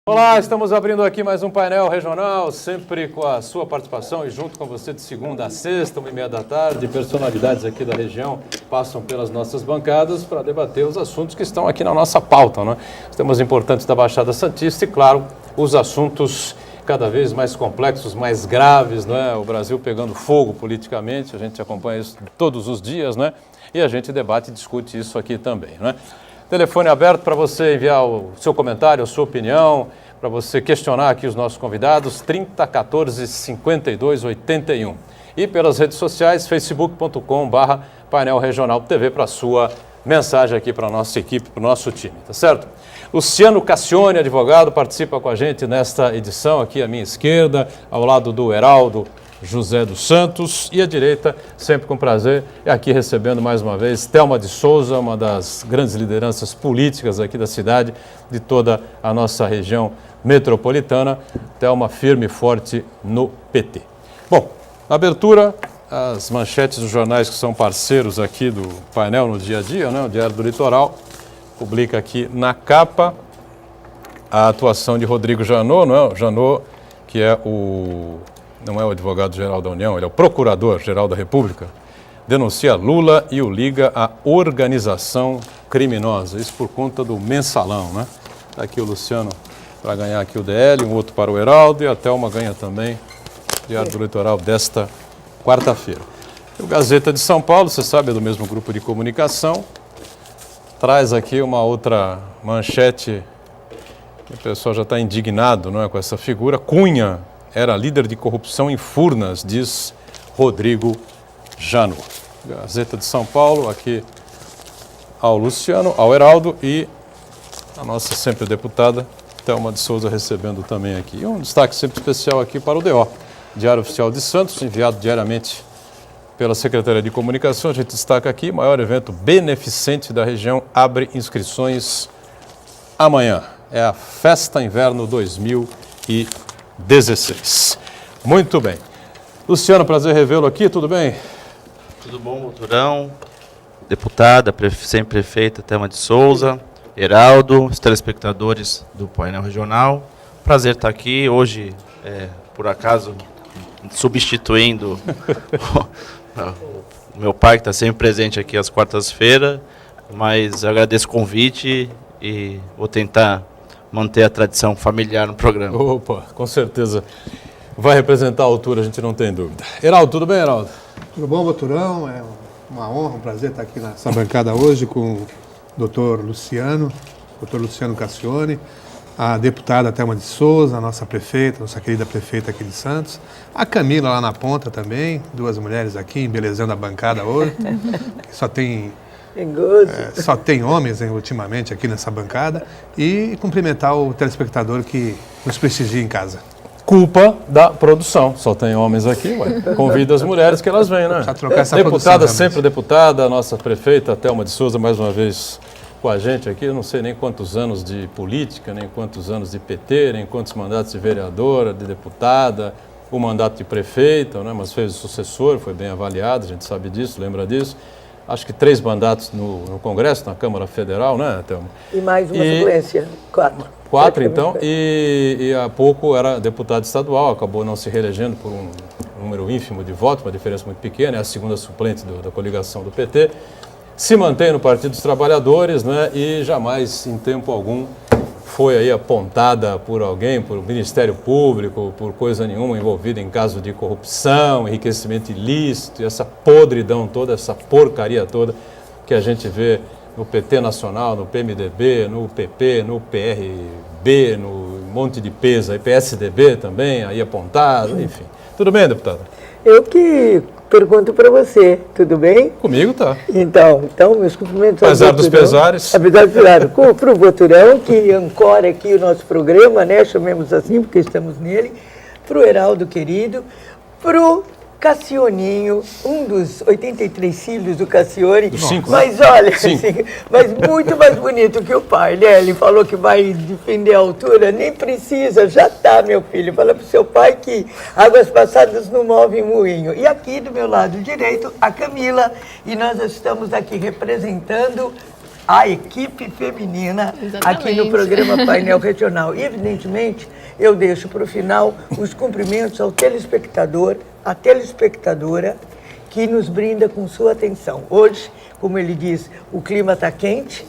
Olá, estamos abrindo aqui mais um painel regional, sempre com a sua participação e junto com você de segunda a sexta, 1h30 da tarde, personalidades aqui da região passam pelas nossas bancadas para debater os assuntos que estão aqui na nossa pauta, né? Os temas importantes da Baixada Santista e, claro, os assuntos cada vez mais complexos, mais graves, né? O Brasil pegando fogo politicamente, a gente acompanha isso todos os dias, né? E a gente debate e discute isso aqui também, né? Telefone aberto para você enviar o seu comentário, a sua opinião, para você questionar aqui os nossos convidados, 30 14 52 81. E pelas redes sociais, facebook.com/painel regional TV para a sua mensagem aqui para a nossa equipe, para o nosso time, tá certo? Luciano Cassione, advogado, participa com a gente nesta edição aqui à minha esquerda, ao lado do Heraldo José dos Santos, e à direita, sempre com prazer, é aqui recebendo mais uma vez Thelma de Souza, uma das grandes lideranças políticas aqui da cidade, de toda a nossa região metropolitana. Thelma firme e forte no PT. Bom, na abertura, as manchetes dos jornais que são parceiros aqui do painel no dia a dia, né? O Diário do Litoral publica aqui na capa a atuação de Rodrigo Janot, não é? O Janot, que é não é o advogado-geral da União, ele é o procurador-geral da República, denuncia Lula e o liga à organização criminosa. Isso por conta do mensalão, né? Está aqui o Luciano para ganhar aqui o DL, um outro para o Heraldo, e a Thelma ganha também o Diário do Litoral desta quarta-feira. O Gazeta de São Paulo, você sabe, é do mesmo grupo de comunicação, traz aqui uma outra manchete, que o pessoal já está indignado, não é, com essa figura. Cunha era líder de corrupção em Furnas, diz Rodrigo Janot. Gazeta de São Paulo, aqui ao Luciano, ao Heraldo e a nossa sempre deputada Thelma de Souza recebendo também aqui. E um destaque sempre especial aqui para o DO, Diário Oficial de Santos, enviado diariamente pela Secretaria de Comunicação. A gente destaca aqui, maior evento beneficente da região abre inscrições amanhã. É a Festa Inverno 2016. Muito bem. Luciano, prazer revê-lo aqui, tudo bem? Tudo bom, doutorão, deputada, sempre prefeita Thelma de Souza, Heraldo, os telespectadores do painel regional. Prazer estar aqui hoje, por acaso, substituindo o meu pai, que está sempre presente aqui às quartas-feiras, mas eu agradeço o convite e vou tentar manter a tradição familiar no programa. Opa, com certeza vai representar a altura, a gente não tem dúvida. Heraldo, tudo bem, Heraldo? Tudo bom, doutorão? É uma honra, um prazer estar aqui nessa bancada hoje com o doutor Luciano Cassione, a deputada Thelma de Souza, a nossa prefeita, nossa querida prefeita aqui de Santos, a Camila lá na ponta também, duas mulheres aqui embelezando a bancada hoje, só tem homens, hein, ultimamente aqui nessa bancada, e cumprimentar o telespectador que nos prestigia em casa. Culpa da produção, só tem homens aqui, ué. Convida as mulheres que elas vêm, né? Precisa trocar essa deputada, produção, sempre deputada, a nossa prefeita Thelma de Souza, mais uma vez com a gente aqui. Eu não sei nem quantos anos de política, nem quantos anos de PT, nem quantos mandatos de vereadora, de deputada, o mandato de prefeita, né? Mas fez o sucessor, foi bem avaliado, a gente sabe disso, lembra disso. Acho que 3 mandatos no Congresso, na Câmara Federal, né, Thelma? E mais uma suplência, 4. 4, então, e há pouco era deputado estadual, acabou não se reelegendo por um número ínfimo de votos, uma diferença muito pequena, é a segunda suplente da coligação do PT. Se mantém no Partido dos Trabalhadores, né, e jamais, em tempo algum, foi aí apontada por alguém, por Ministério Público, por coisa nenhuma envolvida em caso de corrupção, enriquecimento ilícito, e essa podridão toda, essa porcaria toda que a gente vê no PT Nacional, no PMDB, no PP, no PRB, no monte de peso, aí PSDB também, aí apontado, enfim. Tudo bem, deputada? Eu que pergunto para você, tudo bem? Comigo tá. Então meus cumprimentos ao Apesar dos pesares. Apesar dos pesares. Para o Voturão, que ancora aqui o nosso programa, né? Chamemos assim, porque estamos nele. Para o Heraldo querido, para o Cassioninho, um dos 83 filhos do Cassione, mas olha, assim, mas muito mais bonito que o pai, né? Ele falou que vai defender a altura, nem precisa, já tá, meu filho. Fala pro seu pai que águas passadas não movem moinho. E aqui do meu lado direito, a Camila, e nós estamos aqui representando a equipe feminina aqui no Exatamente. programa Painel Regional. E, evidentemente, eu deixo para o final os cumprimentos ao telespectador, à telespectadora, que nos brinda com sua atenção. Hoje, como ele diz, o clima está quente,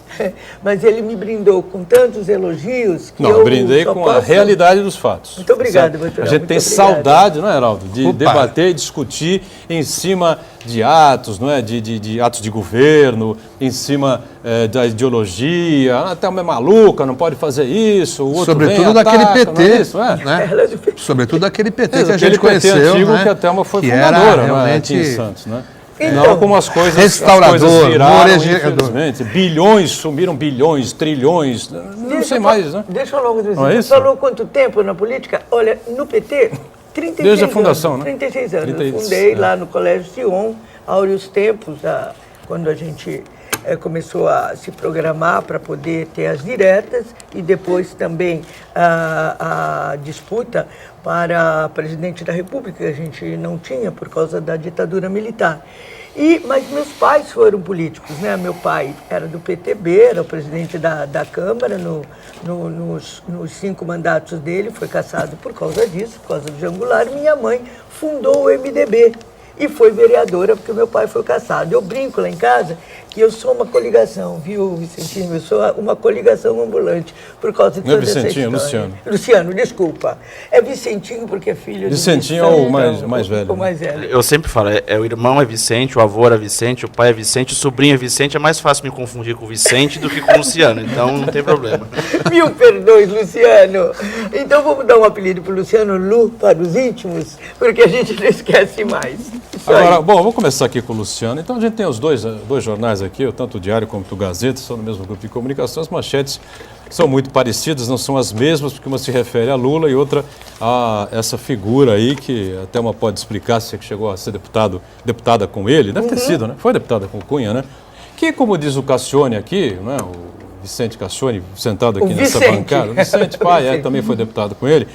mas ele me brindou com tantos elogios que Não, eu brindei só com posso... a realidade dos fatos. Muito obrigado, Certo? Boturão, A gente muito tem obrigado. saudade, não é, Heraldo, de Opa. debater e discutir em cima de atos, não é? De atos de governo, em cima da ideologia. Ah, até uma é maluca, não pode fazer isso. O outro Sobretudo vem, daquele ataca, PT, não é isso, é? né? Ela é do- Sobretudo daquele PT que a Aquele gente PT conheceu, antigo né? que a Thelma foi Que era fundadora, não é? realmente Aqui em Santos, né? Então, Não como as coisas restaurador, viraram, moregeador. infelizmente. Bilhões, sumiram bilhões, trilhões, não sei mais, né? Deixa eu logo dizer, Não é você isso? falou quanto tempo na política? Olha, no PT, 36 Desde a fundação, anos, né? 36 anos. 36, Eu fundei é. lá no Colégio Sion, áureos tempos, quando a gente começou a se programar para poder ter as diretas e depois também a disputa para presidente da República, que a gente não tinha por causa da ditadura militar. Mas meus pais foram políticos, né? Meu pai era do PTB, era o presidente da Câmara nos 5 mandatos dele, foi cassado por causa disso, por causa do Jango Goulart. Minha mãe fundou o MDB e foi vereadora porque meu pai foi cassado. Eu brinco lá em casa que eu sou uma coligação, viu, Vicentinho? Eu sou uma coligação ambulante por causa de Não é toda essa Vicentinho, é história. Luciano. Luciano, desculpa. É Vicentinho porque é filho Vicentinho de é o Vicente, mais velho, O mais velho. Eu sempre falo, o irmão é Vicente, o avô era Vicente, o pai é Vicente, o sobrinho é Vicente. É mais fácil me confundir com o Vicente do que com o Luciano, então não tem problema. Mil perdões, Luciano. Então vamos dar um apelido para o Luciano, Lu, para os íntimos, porque a gente não esquece mais. Isso aí. Agora, bom, vamos começar aqui com o Luciano. Então a gente tem os dois jornais aqui, tanto o Diário como o Gazeta, são no mesmo grupo de comunicação. As manchetes são muito parecidas, não são as mesmas, porque uma se refere a Lula e outra a essa figura aí, que até uma pode explicar se chegou a ser deputada com ele. Deve ter sido, né? Foi deputada com o Cunha, né? Que, como diz o Cassione aqui, né? O Vicente Cassione, sentado aqui O nessa Vicente. bancada. Vicente, pai, Vicente. também foi deputado com ele.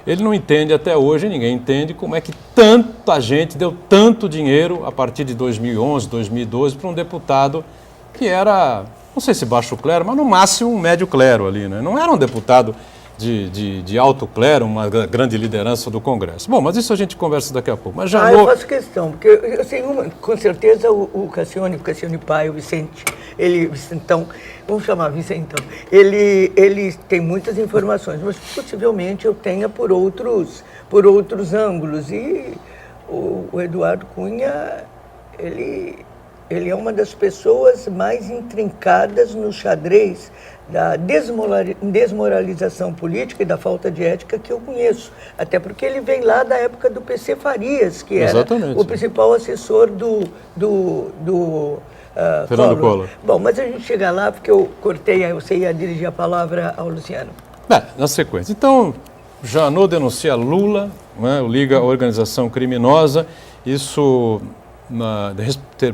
Ele não entende até hoje, ninguém entende como é que tanta gente deu tanto dinheiro a partir de 2011, 2012 para um deputado que era, não sei se baixo clero, mas no máximo um médio clero ali, né? Não era um deputado de alto clero, uma grande liderança do Congresso. Bom, mas isso a gente conversa daqui a pouco. Mas já Eu faço questão, porque eu sei com certeza o Cassione pai, o Vicente, Vicentão, vamos chamar Vicentão, ele tem muitas informações, mas possivelmente eu tenha por outros ângulos. E o Eduardo Cunha, ele é uma das pessoas mais intrincadas no xadrez da desmoralização política e da falta de ética que eu conheço. Até porque ele vem lá da época do PC Farias, que era Exatamente. o principal assessor do Fernando Collor. Bom, mas a gente chega lá porque eu cortei, você ia dirigir a palavra ao Luciano. Na sequência. Então, Janot denuncia Lula, né, liga a organização criminosa, isso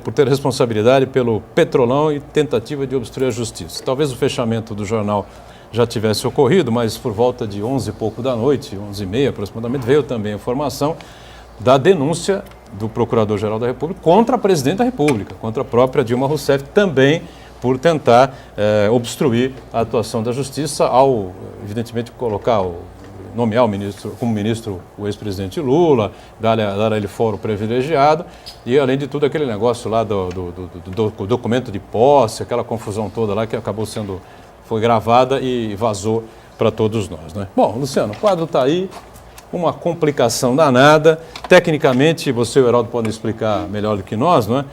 por ter responsabilidade pelo Petrolão e tentativa de obstruir a justiça. Talvez o fechamento do jornal já tivesse ocorrido, mas por volta de 11 e pouco da noite, 11h30 aproximadamente, veio também a informação da denúncia do Procurador-Geral da República contra a Presidente da República, contra a própria Dilma Rousseff, também por tentar obstruir a atuação da Justiça ao, evidentemente, nomear como ministro o ex-presidente Lula, dar a ele foro privilegiado e, além de tudo, aquele negócio lá do documento de posse, aquela confusão toda lá que foi gravada e vazou para todos nós, né? Bom, Luciano, o quadro está aí, uma complicação danada. Tecnicamente, você e o Heraldo podem explicar melhor do que nós, não é?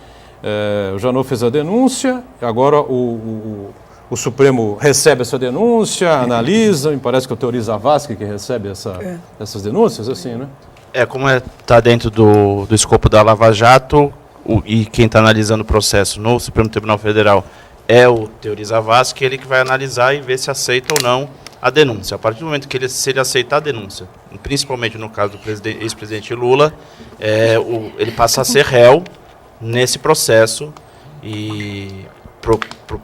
O Janot fez a denúncia, agora o Supremo recebe essa denúncia, analisa, me parece que é o Teori Zavascki que recebe essas denúncias, assim, né? Como está dentro do escopo da Lava Jato, e quem está analisando o processo no Supremo Tribunal Federal é o Teori Zavascki, ele que vai analisar e ver se aceita ou não a denúncia. A partir do momento que se ele aceitar a denúncia, principalmente no caso do ex-presidente Lula, ele passa a ser réu nesse processo e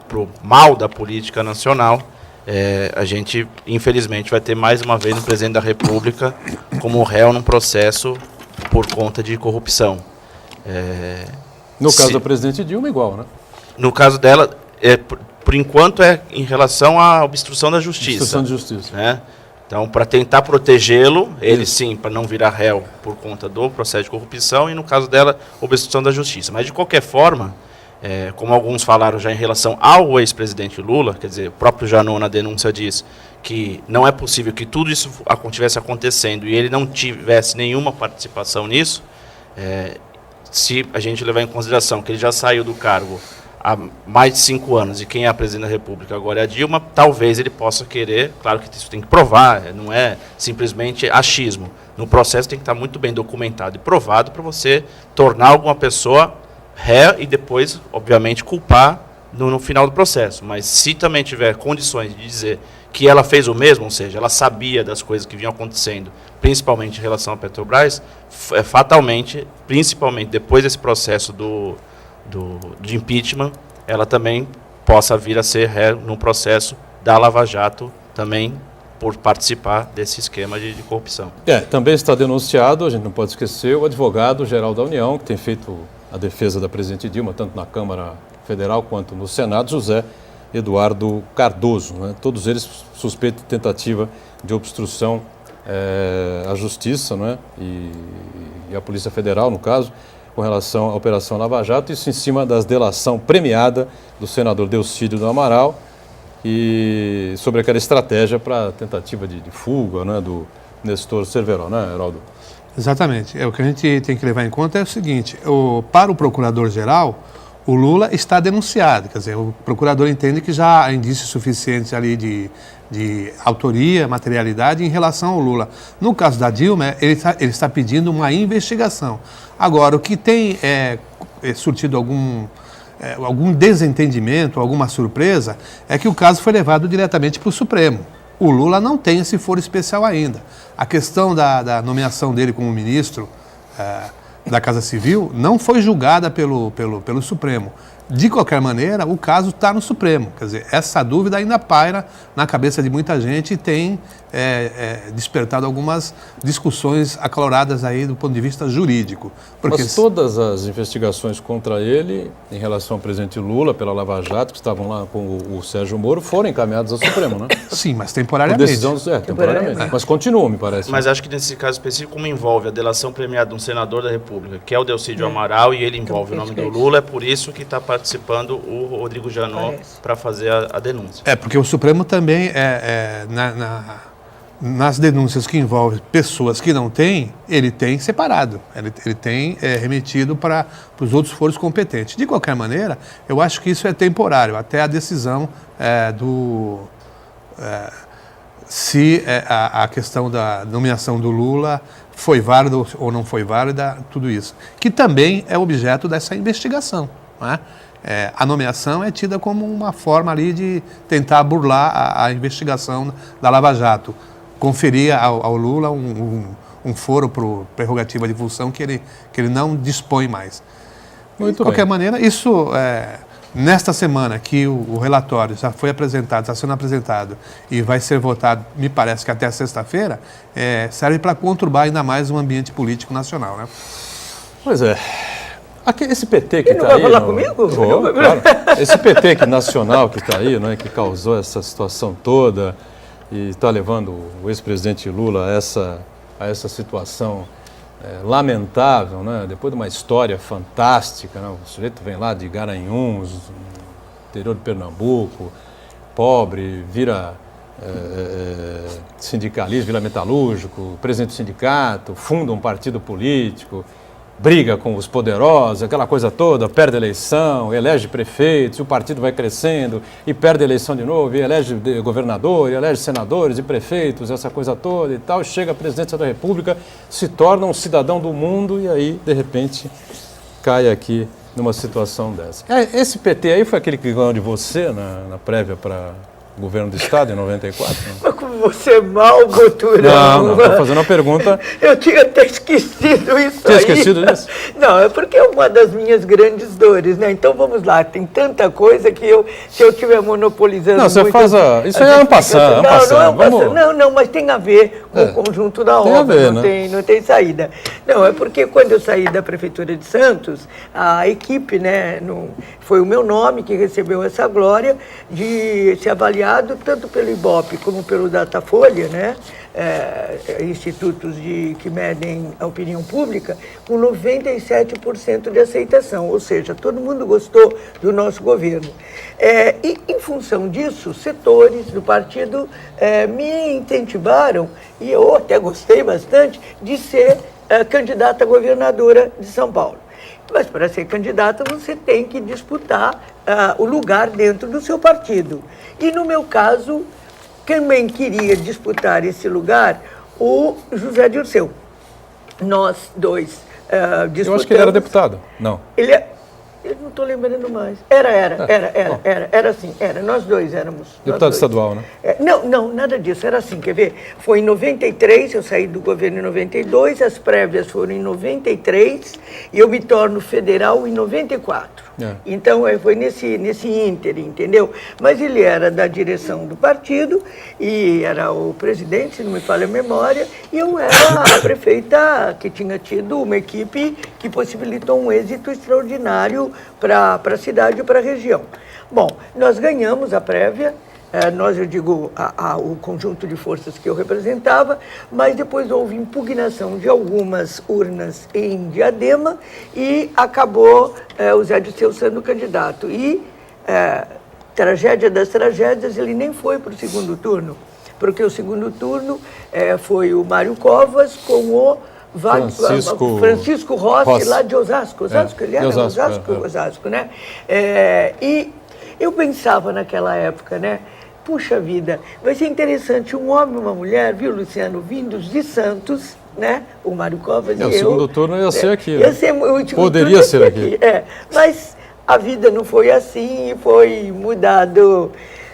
pro mal da política nacional, a gente, infelizmente, vai ter mais uma vez o presidente da República como réu num processo por conta de corrupção. No caso da presidente Dilma, igual, né? No caso dela, por enquanto é em relação à obstrução da justiça. Obstrução de justiça. Né? Então, para tentar protegê-lo, ele sim, para não virar réu por conta do processo de corrupção e, no caso dela, obstrução da justiça. Mas, de qualquer forma, como alguns falaram já em relação ao ex-presidente Lula, quer dizer, o próprio Janot na denúncia diz que não é possível que tudo isso estivesse acontecendo e ele não tivesse nenhuma participação nisso, se a gente levar em consideração que ele já saiu do cargo há mais de 5 anos e quem é a presidente da República agora é a Dilma, talvez ele possa querer, claro que isso tem que provar, não é simplesmente achismo. No processo tem que estar muito bem documentado e provado para você tornar alguma pessoa ré e depois, obviamente, culpar no final do processo. Mas se também tiver condições de dizer que ela fez o mesmo, ou seja, ela sabia das coisas que vinham acontecendo, principalmente em relação à Petrobras, fatalmente, principalmente depois desse processo de impeachment, ela também possa vir a ser ré no processo da Lava Jato, também por participar desse esquema de corrupção. Também está denunciado, a gente não pode esquecer, o advogado-geral da União, que tem feito a defesa da presidente Dilma, tanto na Câmara Federal quanto no Senado, José Eduardo Cardoso. Né? Todos eles suspeitos de tentativa de obstrução à Justiça, né? e à Polícia Federal, no caso, com relação à Operação Lava Jato, isso em cima das delação premiada do senador Delcídio do Amaral e sobre aquela estratégia para tentativa de fuga, né, do Nestor Cerveró, né, Heraldo? Exatamente. O que a gente tem que levar em conta é o seguinte, para o procurador-geral, o Lula está denunciado, quer dizer, o procurador entende que já há indícios suficientes ali de autoria, materialidade em relação ao Lula. No caso da Dilma, ele está pedindo uma investigação. Agora, o que tem surtido algum desentendimento, alguma surpresa, é que o caso foi levado diretamente para o Supremo. O Lula não tem esse foro especial ainda. A questão da nomeação dele como ministro da Casa Civil não foi julgada pelo Supremo. De qualquer maneira, o caso está no Supremo. Quer dizer, essa dúvida ainda paira na cabeça de muita gente e tem despertado algumas discussões acaloradas aí do ponto de vista jurídico. Porque mas todas as investigações contra ele, em relação ao presidente Lula, pela Lava Jato, que estavam lá com o Sérgio Moro, foram encaminhadas ao Supremo, né? Sim, mas temporariamente. Por decisão, temporariamente. Mas continuam, me parece. Mas acho que nesse caso específico, como envolve a delação premiada de um senador da República, que é o Delcídio Amaral, e ele envolve o nome do Lula, é por isso que está participando o Rodrigo Janot para fazer a denúncia. Porque o Supremo também, nas denúncias que envolvem pessoas que não têm, ele tem separado, ele tem remetido para os outros foros competentes. De qualquer maneira, eu acho que isso é temporário, até a decisão se a questão da nomeação do Lula foi válida ou não foi válida, tudo isso. Que também é objeto dessa investigação, não é? A nomeação é tida como uma forma ali de tentar burlar a investigação da Lava Jato. Conferir ao Lula um foro para prerrogativa de função que ele não dispõe mais. De qualquer maneira, isso, nesta semana que o relatório já foi apresentado, está sendo apresentado e vai ser votado, me parece que até sexta-feira, serve para conturbar ainda mais o ambiente político nacional, né? Pois é. Esse PT que está aí... Não vai falar comigo? Claro. Esse PT nacional que está aí, né, que causou essa situação toda e está levando o ex-presidente Lula a essa situação lamentável, né, depois de uma história fantástica, né, o sujeito vem lá de Garanhuns, interior de Pernambuco, pobre, vira sindicalista, vira metalúrgico, presidente do sindicato, funda um partido político, briga com os poderosos, aquela coisa toda, perde a eleição, elege prefeitos, e o partido vai crescendo, e perde a eleição de novo, e elege governador, e elege senadores e prefeitos, essa coisa toda e tal, chega à presidência da República, se torna um cidadão do mundo, e aí, de repente, cai aqui numa situação dessa. Esse PT aí foi aquele que ganhou de você na prévia para o governo do Estado, em 94? Né? Mas como você é mal, Boturão. Não, estou fazendo uma pergunta... Eu tinha até esquecido isso. Tinha esquecido disso? Não, é porque é uma das minhas grandes dores, né? Então vamos lá, tem tanta coisa que se eu estiver monopolizando... Não, você faz isso aí é um passando. Não, mas tem a ver o conjunto da Tem a obra, ver, não, né? não tem saída. Não, é porque quando eu saí da Prefeitura de Santos, a equipe, né, foi o meu nome que recebeu essa glória de ser avaliado tanto pelo IBOP como pelo Datafolha, né, institutos que medem a opinião pública, com 97% de aceitação, ou seja, todo mundo gostou do nosso governo. E, em função disso, setores do partido me incentivaram, e eu até gostei bastante, de ser candidata a governadora de São Paulo. Mas para ser candidata você tem que disputar o lugar dentro do seu partido. E no meu caso, também queria disputar esse lugar o José Dirceu. Nós dois disputamos. Eu acho que ele era deputado. Não. Eu não estou lembrando mais. Era assim, nós dois éramos. Deputado estadual, né? Não, nada disso, era assim, quer ver? Foi em 93, eu saí do governo em 92, as prévias foram em 93 e eu me torno federal em 94. Então, foi nesse ínter, entendeu? Mas ele era da direção do partido e era o presidente, se não me falha a memória, e eu era a prefeita que tinha tido uma equipe que possibilitou um êxito extraordinário para a cidade e para a região. Bom, nós ganhamos a prévia, eu digo o conjunto de forças que eu representava, mas depois houve impugnação de algumas urnas em Diadema e acabou o Zé Dirceu sendo candidato. E, tragédia das tragédias, ele nem foi para o segundo turno, porque o segundo turno foi o Mário Covas com o Francisco Rossi, lá de Osasco. Ele era Osasco, né? E eu pensava naquela época, né? Puxa vida, vai ser interessante um homem e uma mulher, viu, Luciano, vindos de Santos, né? O Mário Covas e eu. O segundo turno ia ser aqui, né? Poderia ser aqui. Mas a vida não foi assim e foi mudado.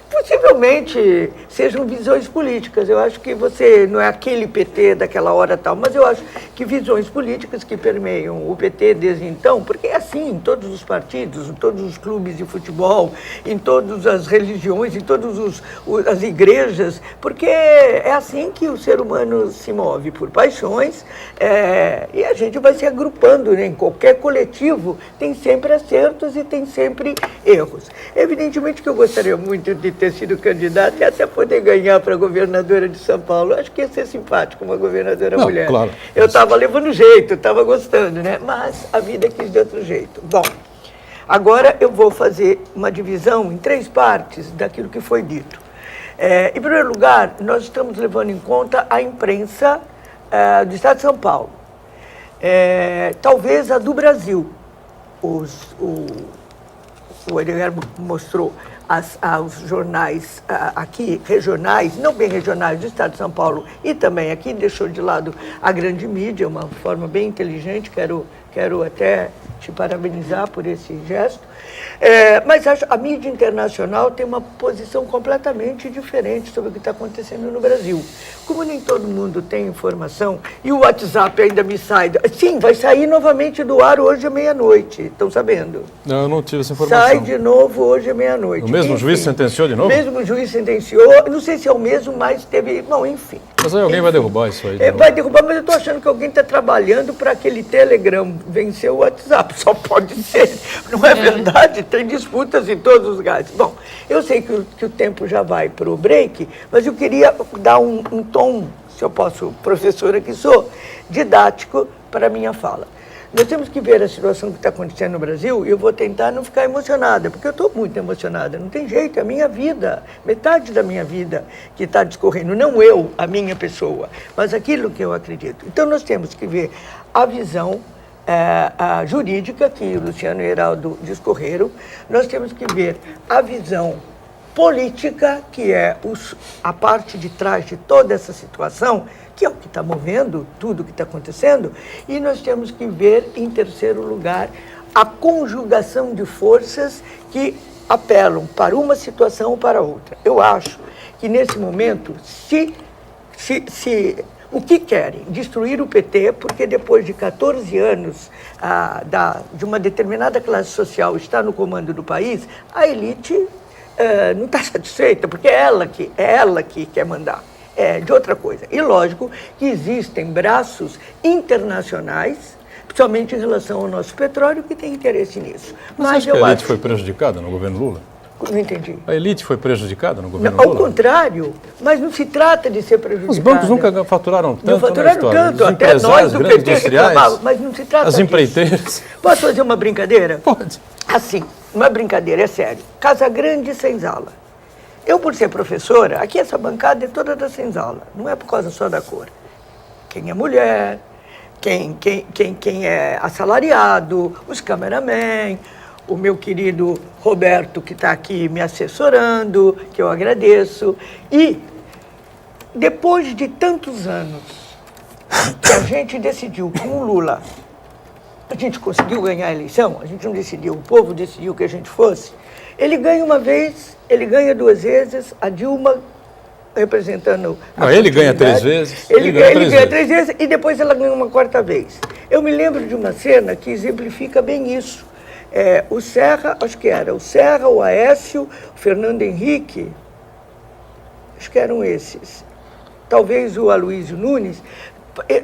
Possivelmente sejam visões políticas. Eu acho que você não é aquele PT daquela hora tal, mas eu acho que visões políticas que permeiam o PT desde então, porque é assim em todos os partidos, em todos os clubes de futebol, em todas as religiões, em todas as igrejas, porque é assim que o ser humano se move, por paixões, e a gente vai se agrupando, né? Em qualquer coletivo tem sempre acertos e tem sempre erros. Evidentemente que eu gostaria muito de ter sido candidata e até poder ganhar para governadora de São Paulo. Acho que ia ser simpático uma governadora mulher. Claro. Eu estava levando jeito, estava gostando, né? Mas a vida quis de outro jeito. Bom, agora eu vou fazer uma divisão em 3 partes daquilo que foi dito. Em primeiro lugar, nós estamos levando em conta a imprensa do Estado de São Paulo. Talvez a do Brasil. O Edgar mostrou aos jornais aqui, regionais, não bem regionais, do Estado de São Paulo e também aqui, deixou de lado a grande mídia, uma forma bem inteligente, quero até te parabenizar por esse gesto. Mas a mídia internacional tem uma posição completamente diferente sobre o que está acontecendo no Brasil. Como nem todo mundo tem informação, e o WhatsApp ainda me sai... Sim, vai sair novamente do ar hoje à meia-noite, estão sabendo? Não, eu não tive essa informação. Sai de novo hoje à meia-noite. O mesmo juiz sentenciou de novo? O mesmo juiz sentenciou, não sei se é o mesmo, mas teve... Bom, enfim. Mas aí alguém vai derrubar isso aí. Vai derrubar, mas eu estou achando que alguém está trabalhando para aquele Telegram vencer o WhatsApp. Só pode ser. Não é verdade? Tem disputas em todos os lugares. Bom, eu sei que o tempo já vai para o break, mas eu queria dar um tom, se eu posso, professora que sou, didático para a minha fala. Nós temos que ver a situação que está acontecendo no Brasil e eu vou tentar não ficar emocionada, porque eu estou muito emocionada, não tem jeito, é a minha vida, metade da minha vida que está discorrendo, não eu, a minha pessoa, mas aquilo que eu acredito. Então nós temos que ver a visão a jurídica, que o Luciano e o Heraldo discorreram, nós temos que ver a visão política, que é a parte de trás de toda essa situação, que é o que está movendo tudo o que está acontecendo, e nós temos que ver, em terceiro lugar, a conjugação de forças que apelam para uma situação ou para outra. Eu acho que, nesse momento, o que querem? Destruir o PT, porque depois de 14 anos de uma determinada classe social estar no comando do país, a elite não está satisfeita, porque é ela que quer mandar. de outra coisa. E lógico que existem braços internacionais, principalmente em relação ao nosso petróleo, que tem interesse nisso. Mas acha que a elite foi prejudicada no governo Lula? Não entendi. A elite foi prejudicada no governo Não, Lula? ao contrário, mas não se trata de ser prejudicada. Os bancos nunca faturaram tanto Não faturaram na história. tanto, Os até nós do grandes PT industriais, reclamávamos, mas não se trata as disso. empreiteiras. Posso fazer uma brincadeira? Pode. Assim, uma brincadeira, é sério. Casa Grande e Senzala. Eu, por ser professora, aqui essa bancada é toda da Senzala. Não é por causa só da cor. Quem é mulher, quem é assalariado, os cameramen, o meu querido Roberto, que está aqui me assessorando, que eu agradeço. E, depois de tantos anos que a gente decidiu com o Lula, a gente conseguiu ganhar a eleição, a gente não decidiu, o povo decidiu que a gente fosse, ele ganha uma vez, ele ganha 2 vezes, a Dilma representando a Não, ele ganha continuidade. 3 vezes. Ele ganha 3 vezes e depois ela ganha uma 4ª vez. Eu me lembro de uma cena que exemplifica bem isso. O Serra, acho que era o Serra, o Aécio, o Fernando Henrique, acho que eram esses. Talvez o Aloysio Nunes,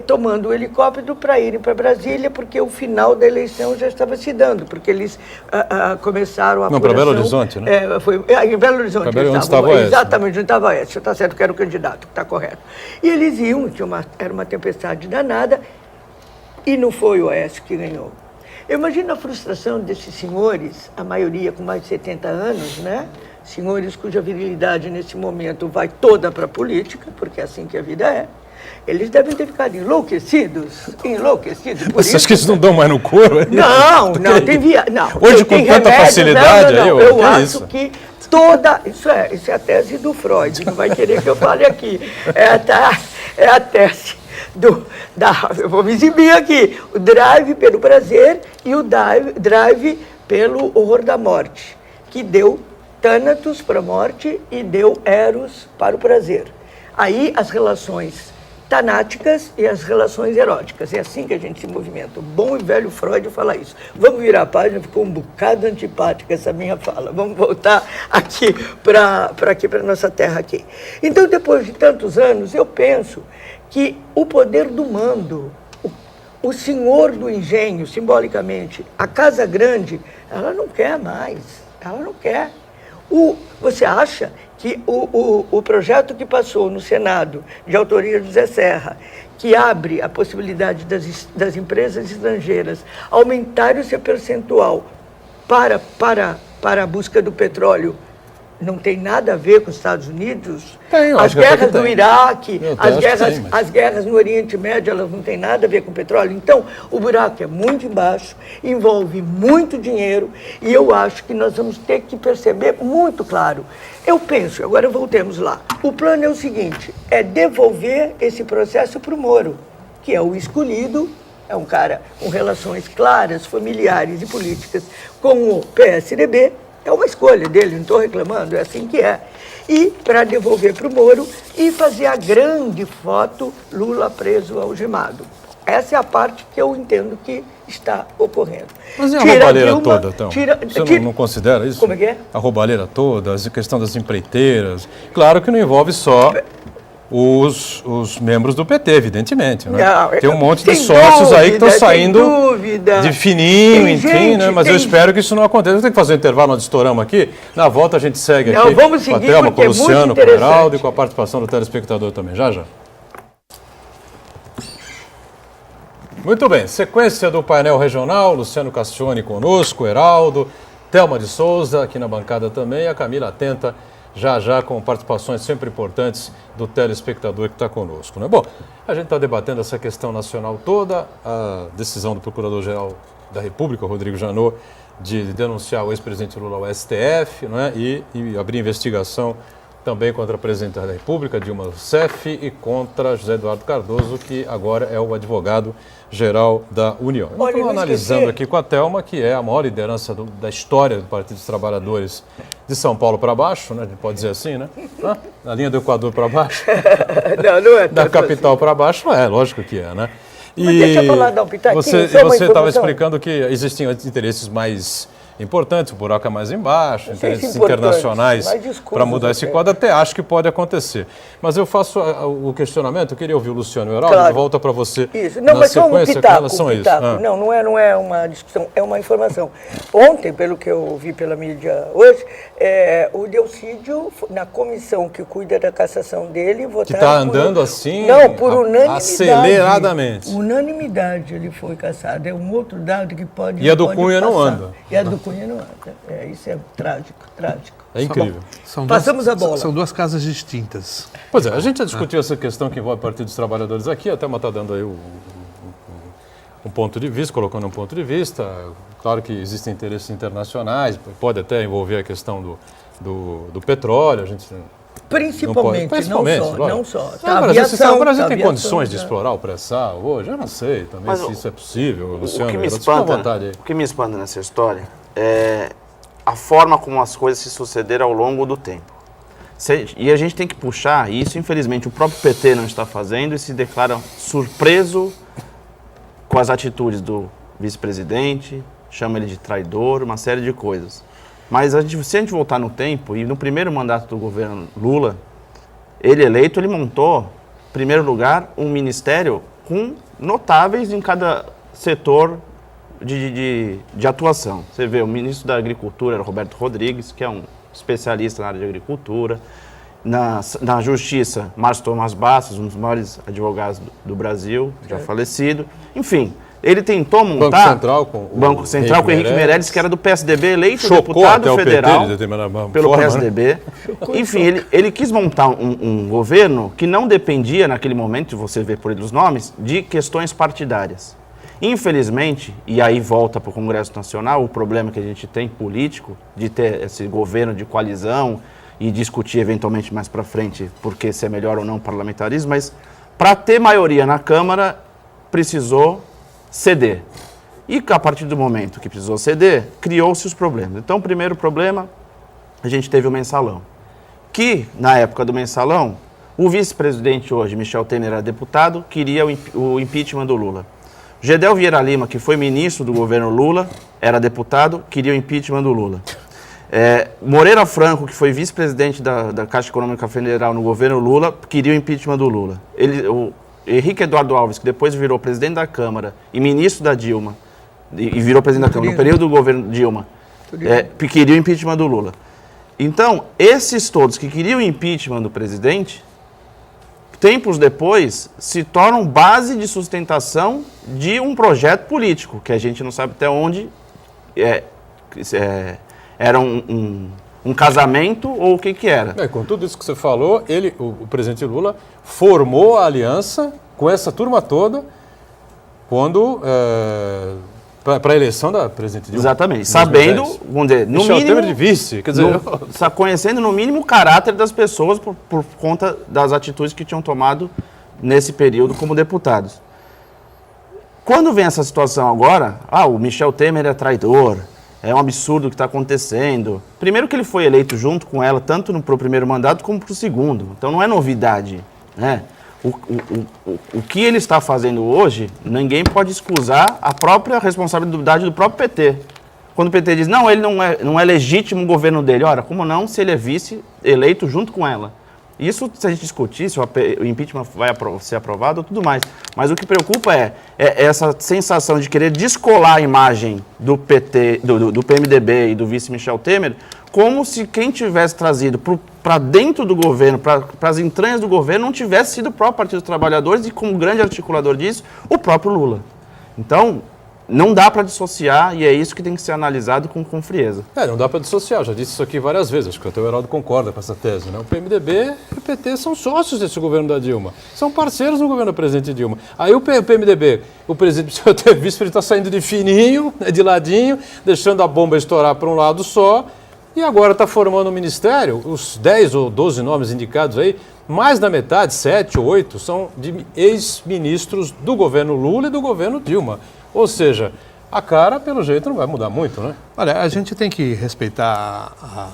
tomando o helicóptero para irem para Brasília, porque o final da eleição já estava se dando, porque eles começaram a Não, para Belo Horizonte, né? Em Belo Horizonte. Para onde estava o Aécio. Exatamente, onde estava o Aécio, está certo que era o candidato, está correto. E eles iam, era uma tempestade danada, e não foi o Aécio que ganhou. Eu imagino a frustração desses senhores, a maioria com mais de 70 anos, né? Senhores cuja virilidade nesse momento vai toda para a política, porque é assim que a vida é. Eles devem ter ficado enlouquecidos por Você isso. acha que eles não dão mais no couro? Não, tem via. Não, Hoje, tem com tanta remédios, facilidade, não, eu eu acho isso? que isso é a tese do Freud, não vai querer que eu fale aqui. É a tese eu vou me exibir aqui, o drive pelo prazer e o drive pelo horror da morte, que deu Thanatos para a morte e deu Eros para o prazer. Aí as relações tanáticas e as relações eróticas. É assim que a gente se movimenta. O bom e velho Freud fala isso. Vamos virar a página, ficou um bocado antipática essa minha fala. Vamos voltar aqui para a nossa terra aqui. Então, depois de tantos anos, eu penso que o poder do mando, o senhor do engenho, simbolicamente, a Casa Grande, ela não quer mais. Ela não quer. Você acha que o projeto que passou no Senado, de autoria do Zé Serra, que abre a possibilidade das empresas estrangeiras aumentarem o seu percentual para a busca do petróleo, não tem nada a ver com os Estados Unidos? As guerras do Iraque, as guerras no Oriente Médio, elas não têm nada a ver com o petróleo. Então, o buraco é muito embaixo, envolve muito dinheiro, e eu acho que nós vamos ter que perceber muito claro. Eu penso, agora voltemos lá, o plano é o seguinte, é devolver esse processo para o Moro, que é o escolhido, é um cara com relações claras, familiares e políticas com o PSDB. É uma escolha dele, não estou reclamando, é assim que é. E para devolver para o Moro e fazer a grande foto Lula preso algemado. Essa é a parte que eu entendo que está ocorrendo. Mas e a roubalheira toda, então? Você não considera isso? Como é que é? A roubalheira toda, a questão das empreiteiras. Claro que não envolve só os membros do PT, evidentemente. Né? Não, tem um monte de sócios aí que estão saindo de fininho, enfim, né? Mas eu espero que isso não aconteça. Vamos ter que fazer um intervalo onde estouramos aqui. Na volta a gente segue aqui vamos com a seguir, Thelma, com o é Luciano, com o Heraldo e com a participação do telespectador também. Já, já. Muito bem, sequência do painel regional, Luciano Castione conosco, Heraldo, Thelma de Souza aqui na bancada também, e a Camila Atenta, já com participações sempre importantes do telespectador que está conosco. Né? Bom, a gente está debatendo essa questão nacional toda, a decisão do Procurador-Geral da República, Rodrigo Janot, de denunciar o ex-presidente Lula ao STF, né? e abrir investigação também contra a presidente da República, Dilma Rousseff, e contra José Eduardo Cardoso, que agora é o advogado-geral da União. Estamos analisando aqui com a Thelma, que é a maior liderança da história do Partido dos Trabalhadores de São Paulo para baixo, né? A gente pode dizer assim, né? Na linha do Equador para baixo. Não é da capital para baixo, lógico que é, né? Mas deixa eu falar, dar um pitaquinho. Você estava explicando que existiam interesses mais importantes, o buraco é mais embaixo, Não sei se interesses importantes, internacionais mas discursos para mudar esse até. quadro, até acho que pode acontecer. Mas eu faço o questionamento, eu queria ouvir o Luciano e o Heraldo, Claro. volta para você Isso. Não, na mas só um sequência com pitaco. relação a isso. Ah. Não é uma discussão, é uma informação. Ontem, pelo que eu vi pela mídia hoje, o Delcídio, na comissão que cuida da cassação dele, votaram Que está andando assim, Não, por unanimidade. aceleradamente. Unanimidade ele foi cassado. É um outro dado que pode E a do pode Cunha não passar. anda. E a do Cunha não anda. Isso é trágico, trágico. É incrível. Passamos a bola. São duas casas distintas. Pois é, a gente já discutiu essa questão que envolve o Partido dos Trabalhadores aqui, até está dando aí um ponto de vista, colocando um ponto de vista. Claro que existem interesses internacionais, pode até envolver a questão do petróleo, a gente... Principalmente, lógico. não só. Não, o Brasil tem aviação, condições de né? explorar o pré-sal hoje? Eu não sei também Mas se isso é possível, Luciano. O que me Heraldo, fica à espanta, vontade aí. o que me espanta nessa história é a forma como as coisas se sucederam ao longo do tempo. E a gente tem que puxar, e isso infelizmente o próprio PT não está fazendo, e se declara surpreso com as atitudes do vice-presidente, chama ele de traidor, uma série de coisas. Mas se a gente voltar no tempo, e no primeiro mandato do governo Lula, ele eleito, ele montou, em primeiro lugar, um ministério com notáveis em cada setor de atuação. Você vê, o ministro da Agricultura era Roberto Rodrigues, que é um especialista na área de agricultura. Na Justiça, Márcio Tomás Bastos, um dos maiores advogados do Brasil, já falecido. Enfim, ele tentou montar... Banco Central com o Henrique Meirelles, que era do PSDB, eleito Chocou deputado até federal o PT, pelo forma, PSDB. Enfim, ele quis montar um governo que não dependia, naquele momento, você vê por ele os nomes, de questões partidárias. Infelizmente, e aí volta para o Congresso Nacional, o problema que a gente tem político, de ter esse governo de coalizão e discutir eventualmente mais para frente porque se é melhor ou não o parlamentarismo, mas para ter maioria na Câmara, precisou ceder. E a partir do momento que precisou ceder, criou-se os problemas. Então, o primeiro problema, a gente teve o mensalão. Que, na época do mensalão, o vice-presidente hoje, Michel Temer, era deputado, queria o impeachment do Lula. Gedel Vieira Lima, que foi ministro do governo Lula, era deputado, queria o impeachment do Lula. Moreira Franco, que foi vice-presidente da Caixa Econômica Federal no governo Lula, queria o impeachment do Lula. O Henrique Eduardo Alves, que depois virou presidente da Câmara e ministro da Dilma, e virou presidente da Câmara no período do governo Dilma, queria o impeachment do Lula. Então, esses todos que queriam o impeachment do presidente, tempos depois, se tornam base de sustentação de um projeto político, que a gente não sabe até onde era um casamento ou o que era. Com tudo isso que você falou, o presidente Lula formou a aliança com essa turma toda quando para a eleição da presidente Dilma. Exatamente. Sabendo, vamos dizer, no Michel mínimo... Temer de vice, quer dizer... Conhecendo no mínimo o caráter das pessoas por conta das atitudes que tinham tomado nesse período como deputados. Quando vem essa situação agora, o Michel Temer é traidor, é um absurdo o que está acontecendo. Primeiro que ele foi eleito junto com ela, tanto para o primeiro mandato como para o segundo. Então não é novidade, né? O que ele está fazendo hoje, ninguém pode excusar a própria responsabilidade do próprio PT. Quando o PT diz, não, ele não é legítimo o governo dele. Ora, como não, se ele é vice eleito junto com ela? Isso, se a gente discutir, se o impeachment vai ser aprovado ou tudo mais. Mas o que preocupa é essa sensação de querer descolar a imagem do PT, do PMDB e do vice Michel Temer, como se quem tivesse trazido para dentro do governo, para as entranhas do governo, não tivesse sido o próprio Partido dos Trabalhadores e, como grande articulador disso, o próprio Lula. Então, não dá para dissociar e é isso que tem que ser analisado com frieza. Não dá para dissociar, já disse isso aqui várias vezes, acho que até o Heraldo concorda com essa tese, né? O PMDB e o PT são sócios desse governo da Dilma, são parceiros no governo da presidente Dilma. Aí o PMDB, o presidente o vice está saindo de fininho, de ladinho, deixando a bomba estourar para um lado só, e agora está formando um ministério, os 10 ou 12 nomes indicados aí, mais da metade, 7 ou 8, são de ex-ministros do governo Lula e do governo Dilma. Ou seja, a cara, pelo jeito, não vai mudar muito, né? Olha, a gente tem que respeitar a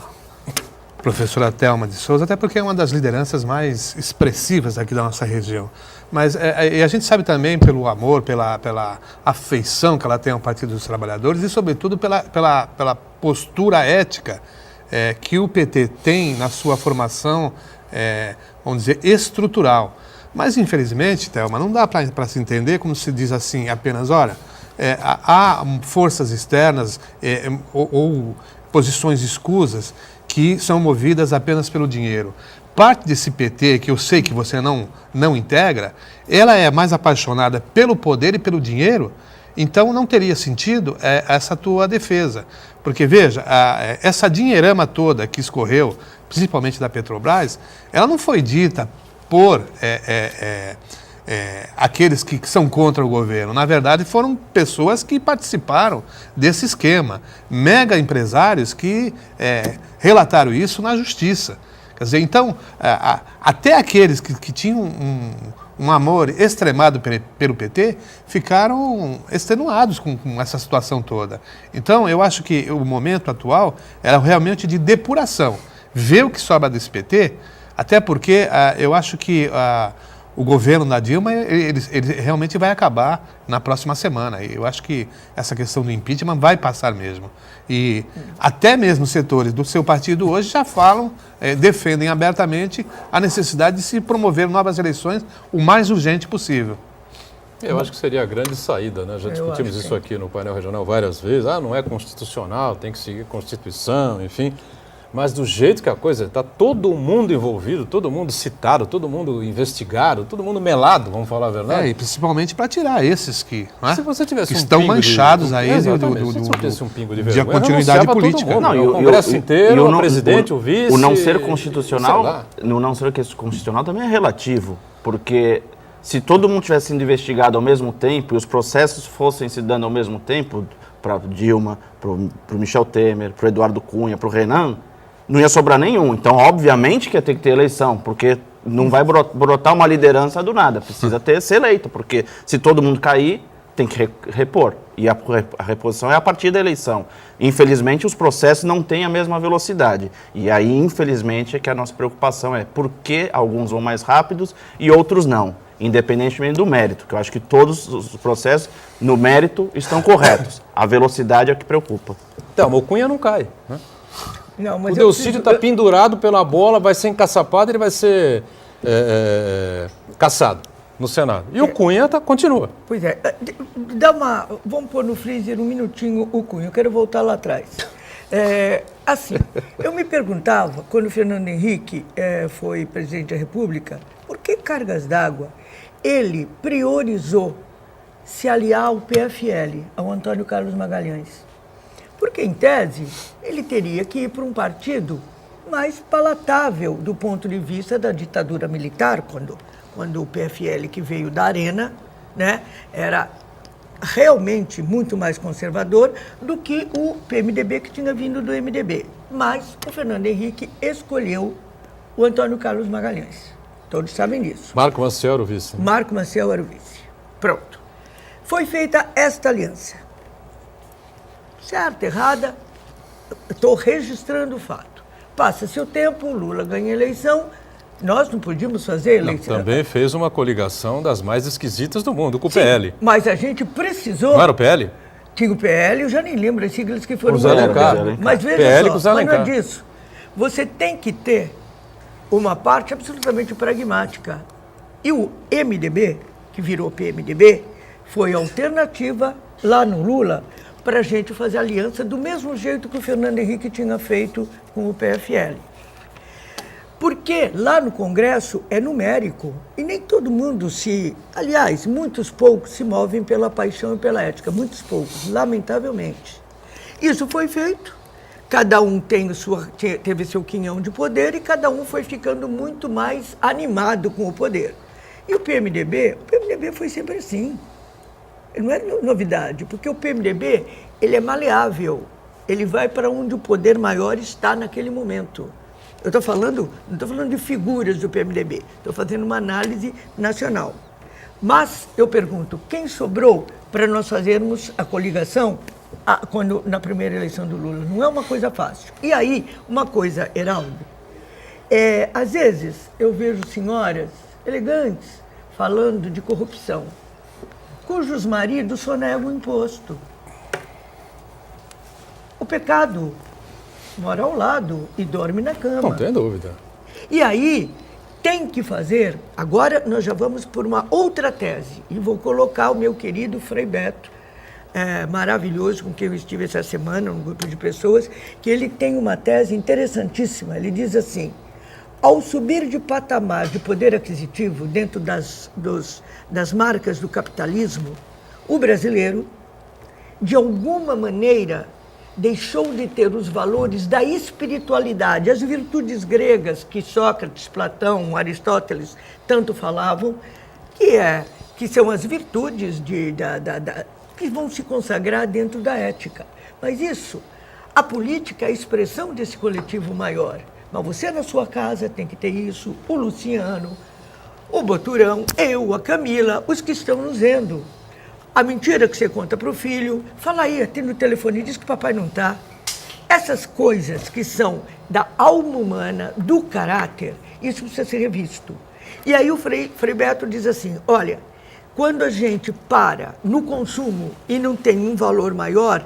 professora Thelma de Souza, até porque é uma das lideranças mais expressivas aqui da nossa região. Mas e a gente sabe também pelo amor, pela afeição que ela tem ao Partido dos Trabalhadores e, sobretudo, pela postura ética que o PT tem na sua formação, vamos dizer, estrutural. Mas, infelizmente, Thelma, não dá para se entender como se diz assim apenas, olha, há forças externas ou posições escusas que são movidas apenas pelo dinheiro. Parte desse PT, que eu sei que você não integra, ela é mais apaixonada pelo poder e pelo dinheiro, então não teria sentido essa tua defesa. Porque, veja, essa dinheirama toda que escorreu, principalmente da Petrobras, ela não foi dita por aqueles que são contra o governo. Na verdade, foram pessoas que participaram desse esquema. Mega empresários que relataram isso na justiça. Quer dizer, então, até aqueles que tinham um amor extremado pelo PT ficaram extenuados com essa situação toda. Então, eu acho que o momento atual era realmente de depuração. Ver o que sobra desse PT, até porque eu acho que o governo da Dilma ele realmente vai acabar na próxima semana. Eu acho que essa questão do impeachment vai passar mesmo. E até mesmo setores do seu partido hoje já falam, defendem abertamente a necessidade de se promover novas eleições o mais urgente possível. Eu acho que seria a grande saída, né? Já discutimos isso aqui no painel regional várias vezes. Não é constitucional, tem que seguir a Constituição, enfim. Mas do jeito que a coisa está, todo mundo envolvido, todo mundo citado, todo mundo investigado, todo mundo melado, vamos falar a verdade. E principalmente para tirar esses que, se você tivesse que estão manchados aí de continuidade política. Não, o Congresso inteiro, o presidente, o vice... O não ser constitucional, também é relativo, porque se todo mundo tivesse sido investigado ao mesmo tempo e os processos fossem se dando ao mesmo tempo, para Dilma, para o Michel Temer, para o Eduardo Cunha, para o Renan, não ia sobrar nenhum. Então, obviamente que ia ter que ter eleição, porque não vai brotar uma liderança do nada. Precisa ser eleito, porque se todo mundo cair, tem que repor. E a reposição é a partir da eleição. Infelizmente, os processos não têm a mesma velocidade. E aí, infelizmente, é que a nossa preocupação é por que alguns vão mais rápidos e outros não. Independentemente do mérito, que eu acho que todos os processos, no mérito, estão corretos. A velocidade é o que preocupa. Então, o Cunha não cai, né? Não, mas o Delcídio está pendurado pela bola, vai ser encaçapado e ele vai ser caçado no Senado. E o Cunha continua. Pois é. Vamos pôr no freezer um minutinho o Cunha. Eu quero voltar lá atrás. Assim, eu me perguntava, quando o Fernando Henrique foi presidente da República, por que cargas d'água ele priorizou se aliar ao PFL, ao Antônio Carlos Magalhães? Porque, em tese, ele teria que ir para um partido mais palatável do ponto de vista da ditadura militar, quando o PFL, que veio da Arena, né, era realmente muito mais conservador do que o PMDB que tinha vindo do MDB. Mas o Fernando Henrique escolheu o Antônio Carlos Magalhães. Todos sabem disso. Marco Maciel era o vice. Marco Maciel era o vice. Pronto. Foi feita esta aliança. Certo, errada, estou registrando o fato. Passa-se o tempo, o Lula ganha a eleição, nós não podíamos fazer eleição. Também fez uma coligação das mais esquisitas do mundo, com o PL. Mas a gente precisou... Não era o PL? Tinha o PL, eu já nem lembro as siglas que foram... O Zé Alencar. Mas veja PL só, mas não é disso. Você tem que ter uma parte absolutamente pragmática. E o MDB, que virou PMDB, foi alternativa lá no Lula para a gente fazer aliança do mesmo jeito que o Fernando Henrique tinha feito com o PFL. Porque lá no Congresso é numérico e nem todo mundo aliás, muitos poucos se movem pela paixão e pela ética, muitos poucos, lamentavelmente. Isso foi feito, cada um teve seu quinhão de poder e cada um foi ficando muito mais animado com o poder. E o PMDB foi sempre assim. Não é novidade, porque o PMDB ele é maleável, ele vai para onde o poder maior está naquele momento. Eu não estou falando de figuras do PMDB, estou fazendo uma análise nacional. Mas eu pergunto, quem sobrou para nós fazermos a coligação na primeira eleição do Lula? Não é uma coisa fácil. E aí, uma coisa, Heraldo, às vezes eu vejo senhoras elegantes falando de corrupção, cujos maridos sonegam o imposto. pecado mora ao lado e dorme na cama. Não tem dúvida. E aí, tem que fazer... Agora, nós já vamos por uma outra tese. E vou colocar o meu querido Frei Beto, maravilhoso, com quem eu estive essa semana, um grupo de pessoas, que ele tem uma tese interessantíssima. Ele diz assim, ao subir de patamar de poder aquisitivo dentro das marcas do capitalismo, o brasileiro, de alguma maneira, deixou de ter os valores da espiritualidade, as virtudes gregas que Sócrates, Platão, Aristóteles tanto falavam, que são as virtudes que vão se consagrar dentro da ética. Mas isso, a política é a expressão desse coletivo maior. Mas você na sua casa tem que ter isso, o Luciano, o Boturão, eu, a Camila, os que estão nos vendo. A mentira que você conta para o filho, fala aí, tem no telefone, diz que o papai não está. Essas coisas que são da alma humana, do caráter, isso precisa ser revisto. E aí o Frei Beto diz assim, olha, quando a gente para no consumo e não tem um valor maior,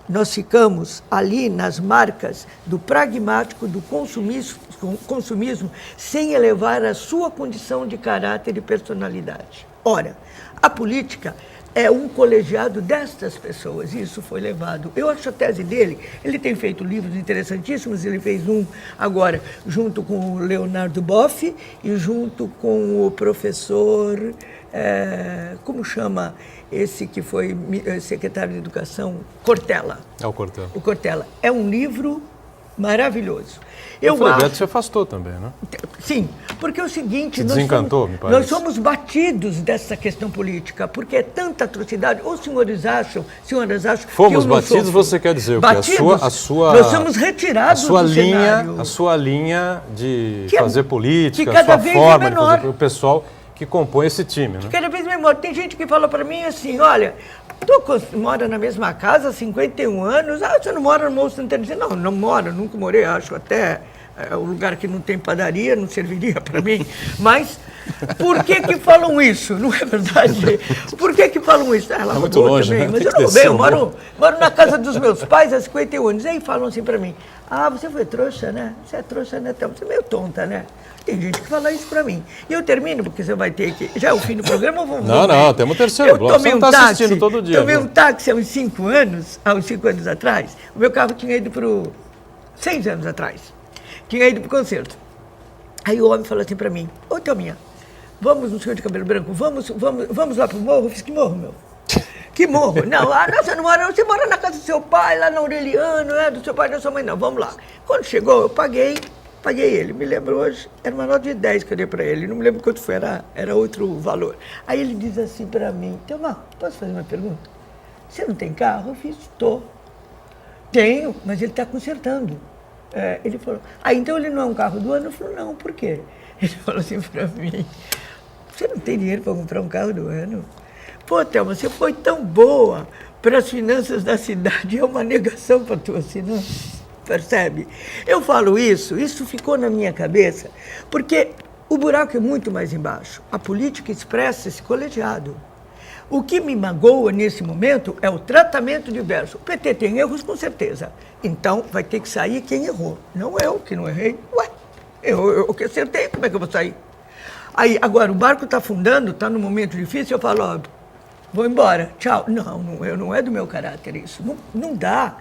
nós ficamos ali nas marcas do pragmático, do consumismo, sem elevar a sua condição de caráter e personalidade. Ora, a política é um colegiado destas pessoas, e isso foi levado. Eu acho a tese dele, ele tem feito livros interessantíssimos, ele fez um agora junto com o Leonardo Boff e junto com o professor, como chama esse que foi secretário de Educação? Cortella. É o Cortella. O Cortella. É um livro maravilhoso. O Frei Beto se afastou também, né? Sim, porque é o seguinte... Se desencantou, me parece. Nós somos batidos dessa questão política, porque é tanta atrocidade. Ou senhoras acham Fomos que eu batidos, você quer dizer o quê? Batidos, A sua... Nós somos retirados do cenário. A sua linha de Que fazer política, que a sua cada vez forma é de menor. fazer... O pessoal que compõe esse time, né? Cada vez menor. Tem gente que fala para mim assim, olha, tu mora na mesma casa há 51 anos, você não mora no Morro Santana? Não moro, nunca morei, acho até... É um lugar que não tem padaria, não serviria para mim. Mas por que falam isso? Não é verdade? Por que falam isso? Ela muito longe, também, né? mas Tem eu que não descer eu um moro na casa dos meus pais há 51 anos. E aí falam assim para mim, você foi trouxa, né? Você é trouxa, né? Você é meio tonta, né? Tem gente que fala isso para mim. E eu termino, porque você vai ter que... Já é o fim do programa ou vamos... Não, temos o terceiro bloco. Você não está assistindo todo dia. Tomei um táxi há uns 5 anos atrás. O meu carro tinha ido para 6 anos atrás. Tinha ido para o concerto. Aí o homem falou assim para mim, ô Thelminha, vamos no senhor de cabelo branco, vamos lá para o morro? Eu fiz, que morro, meu? Que morro? Não, você não mora, você mora na casa do seu pai, lá na Aureliano, do seu pai e da sua mãe, não, vamos lá. Quando chegou, eu paguei ele, me lembro hoje, era uma nota de 10 que eu dei para ele, não me lembro quanto foi, era outro valor. Aí ele diz assim para mim, Thelma, posso fazer uma pergunta? Você não tem carro? Eu fiz, estou. Tenho, mas ele está consertando. Ele falou, então ele não é um carro do ano? Eu falei, não, por quê? Ele falou assim para mim, você não tem dinheiro para comprar um carro do ano? Pô, Thelma, você foi tão boa para as finanças da cidade, é uma negação para as tuas finanças, percebe? Eu falo isso ficou na minha cabeça, porque o buraco é muito mais embaixo. A política expressa esse colegiado. O que me magoa nesse momento é o tratamento diverso. O PT tem erros, com certeza. Então, vai ter que sair quem errou. Não eu, que não errei. Ué, eu que acertei, como é que eu vou sair? Aí, agora, o barco está afundando, está num momento difícil, eu falo, vou embora, tchau. Não é do meu caráter isso. Não dá.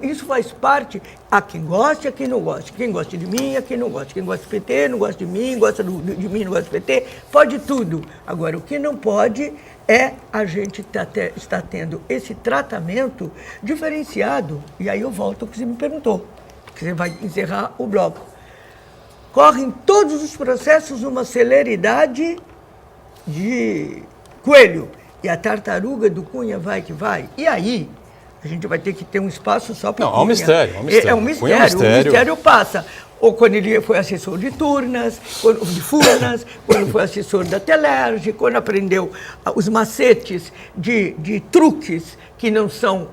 Isso faz parte a quem gosta e a quem não gosta. Quem gosta de mim e a quem não gosta. Quem gosta do PT, não gosta de mim, gosta de mim, não gosta do PT. Pode tudo. Agora, o que não pode é a gente estar tendo esse tratamento diferenciado. E aí eu volto ao que você me perguntou, que você vai encerrar o bloco. Correm todos os processos numa celeridade de coelho. E a tartaruga do Cunha vai que vai. E aí... A gente vai ter que ter um espaço só para... Não, há um mistério. É um mistério. O mistério passa. Ou quando ele foi assessor de Furnas, quando foi assessor da Telerge, quando aprendeu os macetes de truques que não são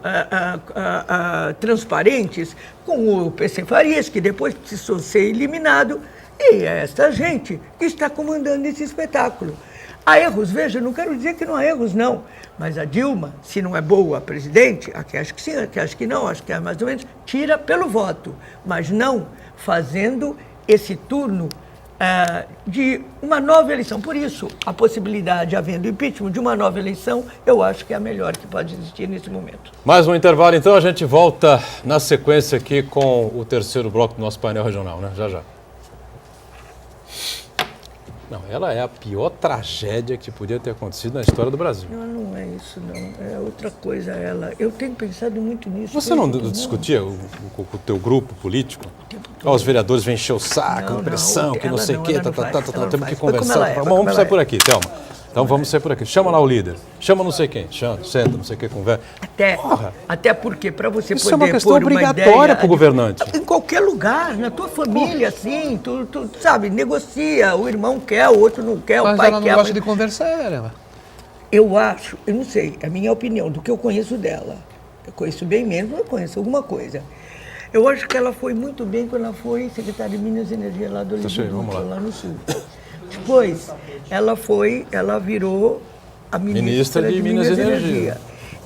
transparentes, com o PC Farias, que depois precisou ser eliminado. E é esta gente que está comandando esse espetáculo. Há erros, veja, não quero dizer que não há erros, não. Mas a Dilma, se não é boa presidente, aqui acho que sim, aqui acho que não, acho que é mais ou menos, tira pelo voto, mas não fazendo esse turno de uma nova eleição. Por isso, a possibilidade, havendo impeachment, de uma nova eleição, eu acho que é a melhor que pode existir nesse momento. Mais um intervalo, então a gente volta na sequência aqui com o terceiro bloco do nosso painel regional, né? Já, já. Não, ela é a pior tragédia que podia ter acontecido na história do Brasil. Não é isso, não. É outra coisa, ela. Eu tenho pensado muito nisso. Você não discutia com o teu grupo político? Os vereadores vêm encher o saco, impressão, que não sei o quê, temos que conversar. Vamos sair por aqui, Thelma. Então vamos sair por aqui. Chama lá o líder, chama não sei quem, senta, não sei o que, conversa. Até porque para você isso poder é uma questão obrigatória para o governante. Em qualquer lugar, na tua família, assim, tu sabe, negocia, o irmão quer, o outro não quer, Mas o pai ela não quer. gosta de conversar, ela. Eu acho, eu não sei, é a minha opinião, do que eu conheço dela. Eu conheço bem menos, mas eu conheço alguma coisa. Eu acho que ela foi muito bem quando ela foi secretária de Minas e Energia lá do Oliveira, lá no Sul. Depois, ela virou a ministra de Minas e Energia.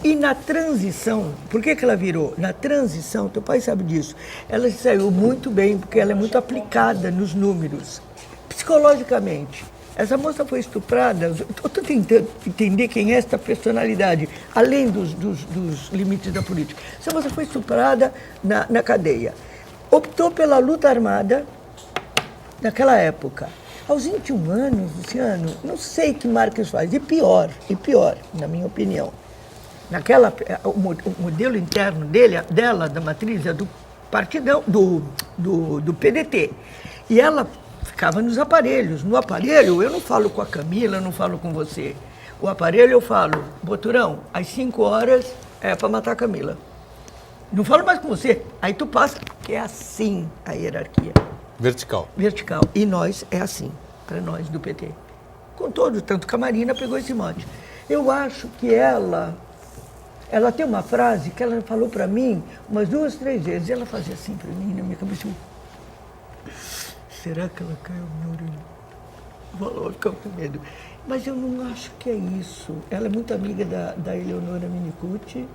E na transição, por que ela virou? Na transição, teu pai sabe disso, ela saiu muito bem, porque ela é muito aplicada nos números, psicologicamente. Essa moça foi estuprada, eu estou tentando entender quem é esta personalidade, além dos limites da política. Essa moça foi estuprada na cadeia. Optou pela luta armada naquela época. Aos 21 anos, Luciano, não sei que marca isso faz. E pior, na minha opinião. O modelo interno dela, da matriz, é do partidão, do PDT. E ela ficava nos aparelhos. No aparelho, eu não falo com a Camila, eu não falo com você. O aparelho eu falo, Boturão, às 5 horas é para matar a Camila. Não falo mais com você. Aí tu passa, que é assim a hierarquia. Vertical. E nós é assim, para nós do PT. Com todos, tanto que a Marina pegou esse mote. Eu acho que ela tem uma frase que ela falou para mim umas 2, 3 vezes. Ela fazia assim para mim, na minha cabeça. Será que ela caiu na minha orelha? Vou ficar com medo. Mas eu não acho que é isso. Ela é muito amiga da Eleonora Minicucci.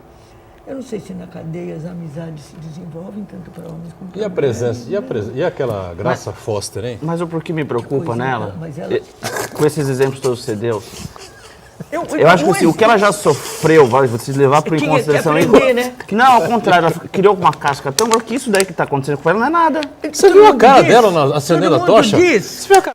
Eu não sei se na cadeia as amizades se desenvolvem, tanto para homens como para mulheres. E aquela Graça Foster, hein? Mas o porquê me preocupa nela, mas ela... com esses exemplos todos que você deu, eu acho que assim, o que ela já sofreu, vai você levar para em consideração... Né? Que não, ao contrário, ela criou uma casca tão grande que isso daí que está acontecendo com ela não é nada. Você viu a cara dela acendendo a tocha? Você viu a cara?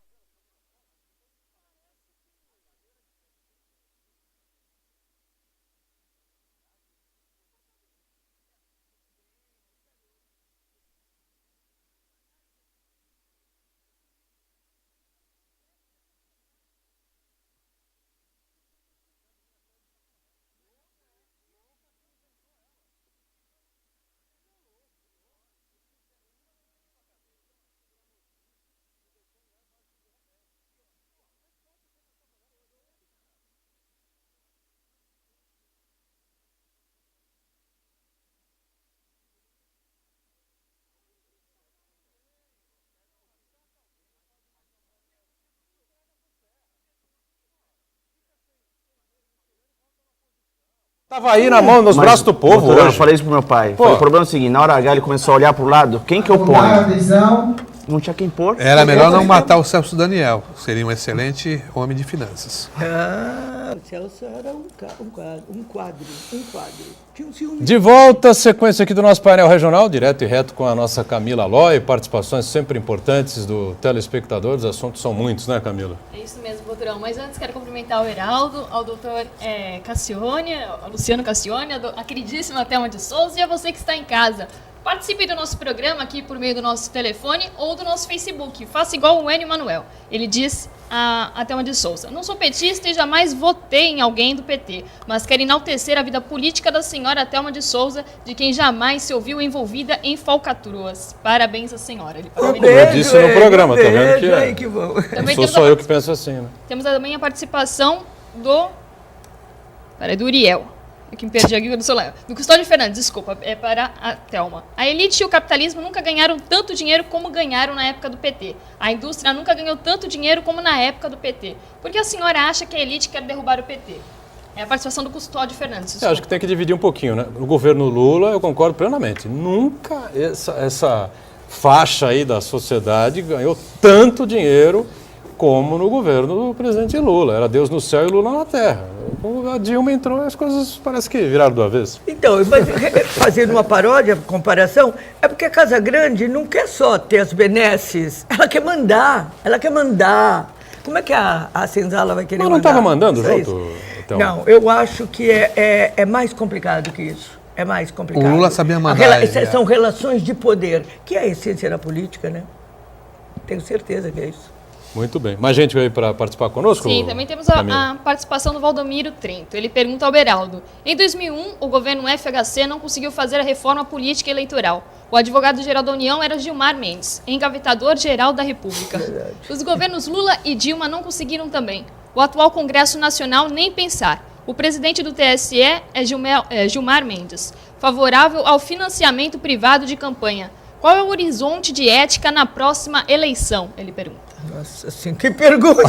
Tava aí na mão, nos braços do povo hoje. Eu falei isso pro meu pai. Falei, o problema é o seguinte, na hora H ele começou a olhar pro lado, quem que eu ponho? Não tinha quem pôr. Era melhor não matar o Celso Daniel. Seria um excelente homem de finanças. O Celso era um quadro. Tinha um ciúme. De volta, sequência aqui do nosso painel regional, direto e reto com a nossa Camila Loi, participações sempre importantes do telespectador, os assuntos são muitos, né, Camila? É isso mesmo, Boturão. Mas antes quero cumprimentar o Heraldo, ao doutor Cassione, ao Luciano Cassione, a queridíssima Thelma de Souza e a você que está em casa. Participe do nosso programa aqui por meio do nosso telefone ou do nosso Facebook. Faça igual o Enio Manuel. Ele diz a Thelma de Souza: não sou petista e jamais votei em alguém do PT, mas quero enaltecer a vida política da senhora Thelma de Souza, de quem jamais se ouviu envolvida em falcatruas. Parabéns à senhora. Ele Eu disse no programa, tá vendo que é? Que bom. Não sou só eu que penso assim, né? Temos também a participação do Uriel. que me perdi aqui do celular. Do Custódio Fernandes, desculpa, é para a Thelma. A elite e o capitalismo nunca ganharam tanto dinheiro como ganharam na época do PT. A indústria nunca ganhou tanto dinheiro como na época do PT. Por que a senhora acha que a elite quer derrubar o PT? É a participação do Custódio Fernandes. Eu acho que tem que dividir um pouquinho, né? No governo Lula, eu concordo plenamente. Nunca essa faixa aí da sociedade ganhou tanto dinheiro como no governo do presidente Lula. Era Deus no céu e Lula na terra. A Dilma entrou e as coisas parece que viraram do avesso. Então, mas fazendo uma paródia, comparação, é porque a Casa Grande não quer só ter as benesses, ela quer mandar, Como é que a Senzala vai querer mandar? Mas não estava mandando junto, Thelma? Não, eu acho que é mais complicado que isso. É mais complicado. O Lula sabia mandar. São relações de poder, que é a essência da política, né? Tenho certeza que é isso. Muito bem. Mais gente veio para participar conosco? Sim, também temos a participação do Valdomiro Trento. Ele pergunta ao Beraldo. Em 2001, o governo FHC não conseguiu fazer a reforma política eleitoral. O advogado-geral da União era Gilmar Mendes, engavetador-geral da República. Verdade. Os governos Lula e Dilma não conseguiram também. O atual Congresso Nacional nem pensar. O presidente do TSE é Gilmar Mendes, favorável ao financiamento privado de campanha. Qual é o horizonte de ética na próxima eleição? Ele pergunta. Nossa, assim, que pergunta!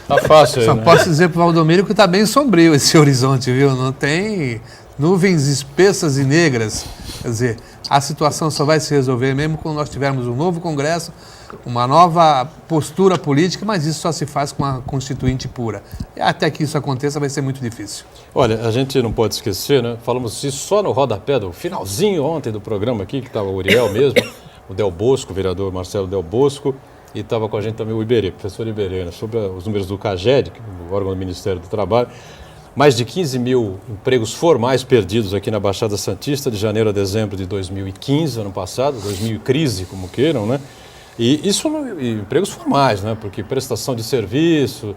Tá fácil aí, Só né? posso dizer para o Valdomiro que está bem sombrio esse horizonte, viu? Não tem nuvens espessas e negras. Quer dizer, a situação só vai se resolver mesmo quando nós tivermos um novo Congresso, uma nova postura política, mas isso só se faz com uma constituinte pura. E até que isso aconteça vai ser muito difícil. Olha, a gente não pode esquecer, né? Falamos isso só no rodapé do finalzinho ontem do programa aqui, que estava o Uriel mesmo, o Del Bosco, o vereador Marcelo Del Bosco, e estava com a gente também o Iberê, professor Iberê, né? Sobre os números do CAGED, o órgão do Ministério do Trabalho. Mais de 15 mil empregos formais perdidos aqui na Baixada Santista, de janeiro a dezembro de 2015, ano passado, 2000 crise, como queiram, né? E isso, empregos formais, né? Porque prestação de serviço,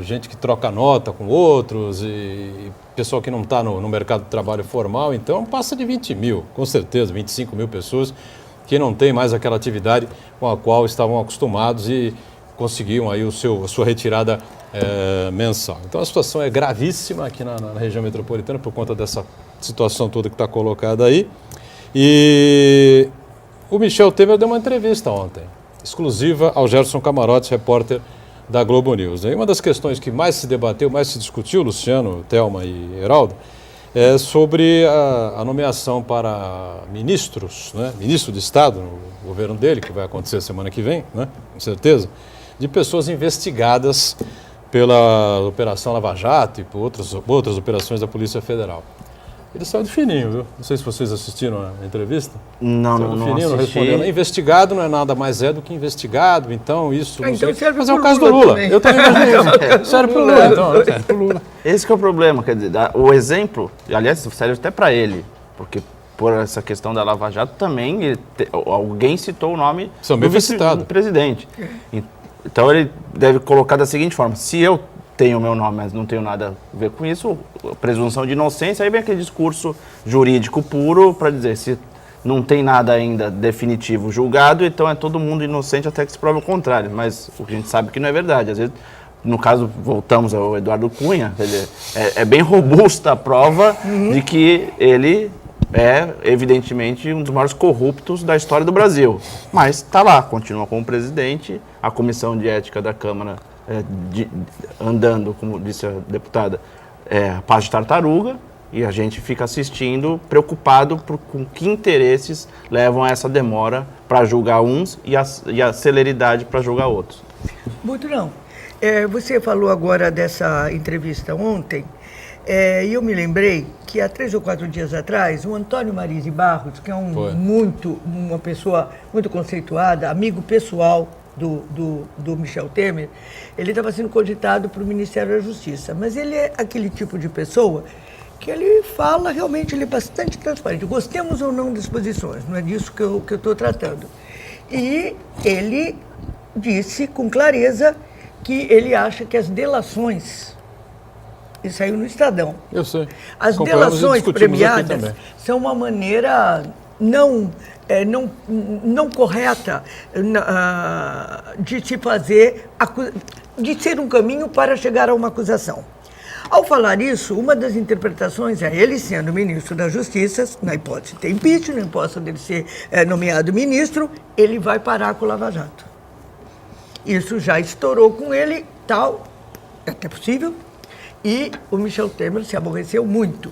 gente que troca nota com outros, e pessoal que não está no mercado de trabalho formal, então passa de 20 mil, com certeza, 25 mil pessoas que não têm mais aquela atividade com a qual estavam acostumados e conseguiam aí a sua retirada mensal. Então a situação é gravíssima aqui na região metropolitana por conta dessa situação toda que está colocada aí. E o Michel Temer deu uma entrevista ontem, exclusiva ao Gerson Camarotes, repórter da Globo News. E uma das questões que mais se debateu, mais se discutiu, Luciano, Thelma e Heraldo, é sobre a nomeação para ministros, né? Ministro de Estado no governo dele, que vai acontecer semana que vem, né? Com certeza, de pessoas investigadas pela Operação Lava Jato e por outras operações da Polícia Federal. Ele saiu de fininho, viu? Não sei se vocês assistiram a entrevista. Não assisti. Respondendo. Investigado não é nada mais do que investigado, então isso... não Então sei. serve Mas é o pro caso do Lula Lula. também. Eu também imaginei isso. Serve pro Lula, então. Serve pro Lula. Esse que é o problema, quer dizer, o exemplo, e aliás, serve até para ele, porque por essa questão da Lava Jato também, alguém citou o nome Também do foi citado. vice-presidente. Então ele deve colocar da seguinte forma, se eu tenho o meu nome, mas não tenho nada a ver com isso, presunção de inocência, aí vem aquele discurso jurídico puro para dizer, se não tem nada ainda definitivo julgado, então é todo mundo inocente até que se prove o contrário, mas o que a gente sabe que não é verdade, às vezes, no caso, voltamos ao Eduardo Cunha, quer dizer, é bem robusta a prova de que ele é, evidentemente, um dos maiores corruptos da história do Brasil, mas está lá, continua como presidente, a Comissão de Ética da Câmara andando, como disse a deputada, paz de tartaruga, e a gente fica assistindo, preocupado com que interesses levam a essa demora para julgar uns e a celeridade para julgar outros. Muito não. Você falou agora dessa entrevista ontem, e eu me lembrei que há 3 ou 4 dias atrás, o Antônio Marise Barros, que é uma pessoa muito conceituada, amigo pessoal do Michel Temer, ele estava sendo cogitado para o Ministério da Justiça. Mas ele é aquele tipo de pessoa que ele fala realmente, ele é bastante transparente. Gostemos ou não das posições, não é disso que eu estou tratando. E ele disse com clareza que ele acha que as delações, isso saiu no Estadão, Eu sei. as Acompanhamos e delações discutimos aqui premiadas também. são uma maneira não correta de se fazer, de ser um caminho para chegar a uma acusação. Ao falar isso, uma das interpretações é ele sendo ministro da Justiça, na hipótese de ter impeachment, na hipótese dele ser nomeado ministro, ele vai parar com o Lava Jato. Isso já estourou com ele, tal, é até possível, e o Michel Temer se aborreceu muito.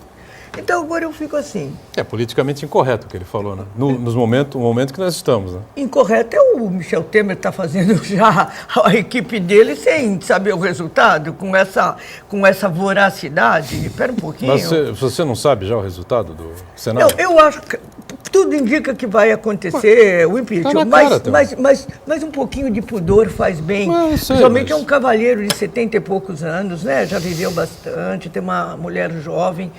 Então agora eu fico assim. É politicamente incorreto o que ele falou, né? No momento que nós estamos, né? Incorreto é o Michel Temer está fazendo já a equipe dele sem saber o resultado, com essa voracidade. Espera um pouquinho. Mas você não sabe já o resultado do Senado? Eu acho que tudo indica que vai acontecer o impeachment, tá na cara, mas um pouquinho de pudor faz bem. Sei, Principalmente é um cavalheiro de 70 e poucos anos, né? Já viveu bastante, tem uma mulher jovem,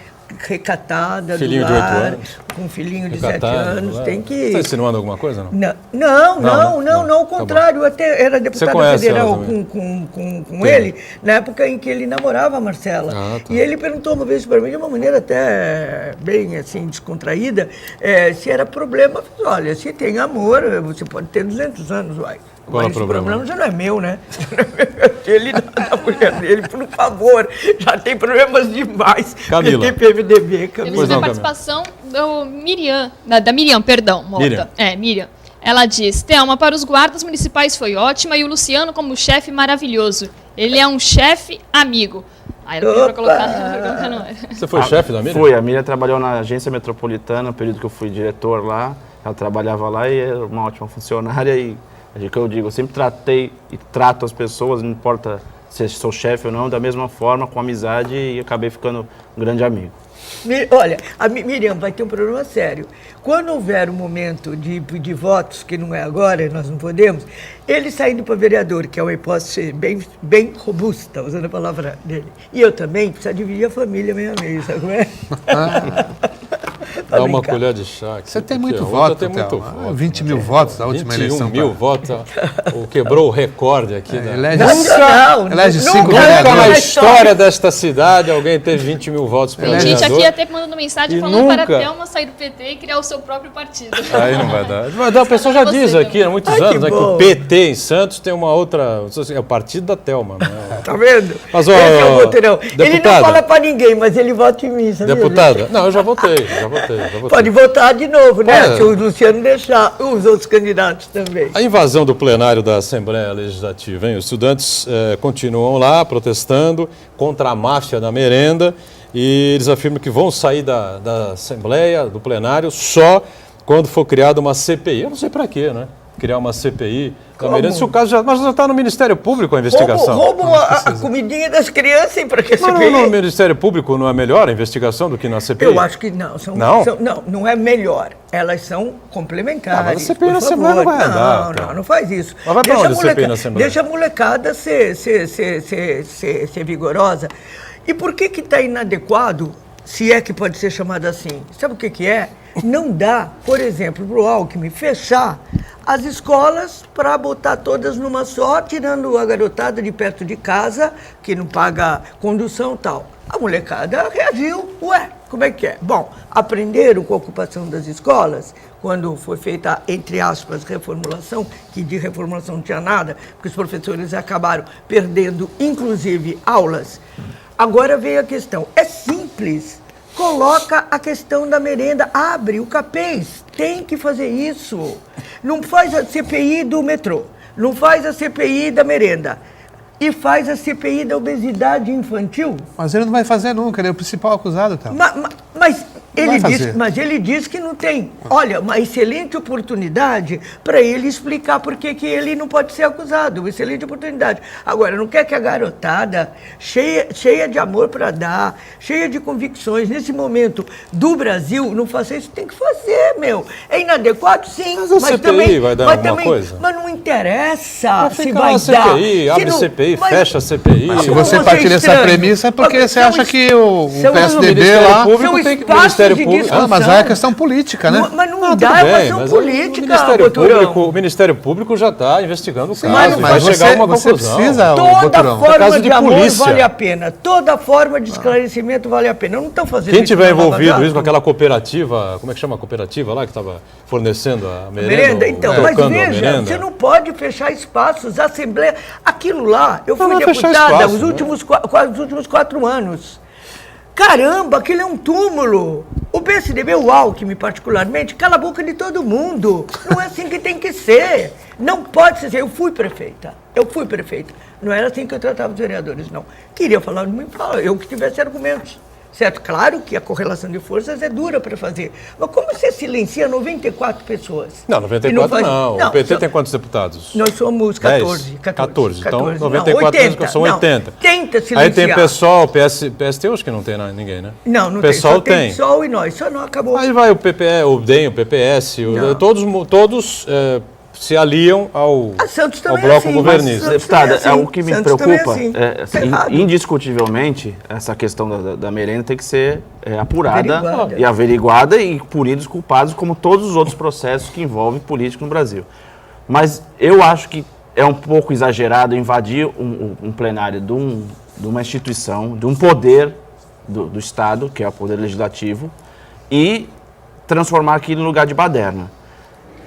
recatada, filhinho do lar, de 8 anos. com um filhinho de Recatado, 7 anos, tem que... Você está insinuando alguma coisa, não? Não, ao contrário, até era deputado federal ela com ele, na época em que ele namorava a Marcela. E ele perguntou uma vez para mim, de uma maneira até bem assim, descontraída, se era problema. Eu falei, olha, se tem amor, você pode ter 200 anos, vai. Qual Mas é o problema já não é meu, né? Ele da mulher dele, por favor, já tem problemas demais. Camila. PT, PMDB, Camila. Temos a participação da Miriam, Mota. Miriam. Ela diz, Thelma, para os guardas municipais foi ótima e o Luciano como chefe maravilhoso. Ele é um chefe amigo. Aí ela pediu para colocar no... Você foi chefe da Miriam? Fui, a Miriam trabalhou na agência metropolitana, no período que eu fui diretor lá. Ela trabalhava lá e era uma ótima funcionária e... É o que eu digo, eu sempre tratei e trato as pessoas, não importa se sou chefe ou não, da mesma forma, com amizade, e acabei ficando um grande amigo. Olha, a Miriam vai ter um problema sério. Quando houver um momento de votos, que não é agora, nós não podemos, ele saindo para vereador, que é uma hipótese bem robusta, usando a palavra dele, e eu também, precisa dividir a família meio a meio, sabe como é? Dá uma colher de chá. Você tem muito voto, tem muito voto. 20 mil votos na última eleição. 21 mil votos. Quebrou o recorde aqui. Elege Elege 5 Nunca vereadores. na história desta cidade alguém teve 20 mil votos para Tem gente vereador. aqui até mandando mensagem E falando para a nunca- Thelma sair do PT e criar o seu próprio partido. Aí não vai dar. Mas a pessoa já diz aqui há muitos Ai, anos que né, que bom. o PT em Santos tem uma outra... É o partido da Thelma. Né? Tá vendo? Mas, ó, Esse é o voteirão. Ele não deputada. fala para ninguém, mas ele vota em mim, sabe? Deputada? Não, eu já votei. Pode votar de novo, né? É. Se o Luciano deixar, os outros candidatos também. A invasão do plenário da Assembleia Legislativa, hein? Os estudantes continuam lá protestando contra a máfia da merenda e eles afirmam que vão sair da Assembleia, do plenário, só quando for criada uma CPI. Eu não sei para quê, né? Criar uma CPI da merenda, se o caso já... Mas já está no Ministério Público a investigação. Roubam a comidinha das crianças, hein, para que Mas CPI? no Ministério Público não é melhor a investigação do que na CPI? Eu acho que não. Não é melhor. Elas são complementares. Mas a CPI por na favor. Assembleia não vai andar, então. Não faz isso. Mas vai pra onde a CPI na Assembleia? Deixa a molecada ser vigorosa. E por que está inadequado, se é que pode ser chamado assim? Sabe o que é? Não dá, por exemplo, para o Alckmin fechar as escolas para botar todas numa só, tirando a garotada de perto de casa, que não paga condução e tal. A molecada reagiu, ué, como é que é? Bom, aprenderam com a ocupação das escolas, quando foi feita, entre aspas, reformulação, que de reformulação não tinha nada, porque os professores acabaram perdendo, inclusive, aulas. Agora veio a questão, é simples. Coloca a questão da merenda, abre o CAPES, tem que fazer isso. Não faz a CPI do metrô, não faz a CPI da merenda e faz a CPI da obesidade infantil. Mas ele não vai fazer nunca, ele é o principal acusado, tá? Mas ele diz que não tem. Olha, uma excelente oportunidade para ele explicar por que ele não pode ser acusado. Uma excelente oportunidade. Agora, não quer que a garotada, cheia de amor para dar, cheia de convicções, nesse momento do Brasil, não faça isso? Tem que fazer, meu. É inadequado? Sim. Mas a CPI também, vai dar alguma coisa? Mas não interessa se Fica vai na dar. CPI, abre não, CPI, fecha a CPI. Se Como você você partir é dessa estranho. premissa é porque você acha que o são PSDB Ministério lá... Público são tem que... espaços Ministério de Público... discussão. Ah, mas aí é questão política, né? Mas não Não dá, é uma ação política, Boturão. O Ministério Público já está investigando o caso, Mas vai chegar a uma conclusão. Precisa, Toda Boturão. forma caso de de amor polícia. vale a pena. Toda forma de esclarecimento vale a pena. Não estão fazendo Quem isso tiver na Lava envolvido Jato? isso com aquela cooperativa, como é que chama a cooperativa lá que estava fornecendo a merenda? Merenda, então, ou mas trocando a veja, merenda? você não pode fechar espaços, assembleia, aquilo lá, eu fui não é fechar deputada espaço, os né? últimos 4 anos. Caramba, aquilo é um túmulo. O PSDB, o Alckmin particularmente, cala a boca de todo mundo. Não é assim que tem que ser. Não pode ser assim. Eu fui prefeita. Não era assim que eu tratava os vereadores, não. Queria falar de mim, eu que tivesse argumentos. Certo? Claro que a correlação de forças é dura para fazer. Mas como você silencia 94 pessoas? Não, 94 não. O PT só- tem quantos deputados? Nós somos 14. 14. Então, 14. 94 são 80. Tenta silenciar. Aí tem PSOL, PST, eu acho que não tem ninguém, né? Não PSOL tem. Só tem. PSOL e nós. Só não acabou. Aí vai o PPE, o DEM, o PPS, Não. todos se aliam ao Santos ao também é bloco assim, governista. mas- Deputada, Santos também é o que me assim. Santos também é preocupa, assim. Tá errado. indiscutivelmente, essa questão da merenda tem que ser apurada Averiguada. e averiguada e punidos culpados, como todos os outros processos que envolvem político no Brasil. Mas eu acho que é um pouco exagerado invadir um plenário de uma instituição, de um poder do Estado, que é o poder legislativo, e transformar aquilo em lugar de baderna.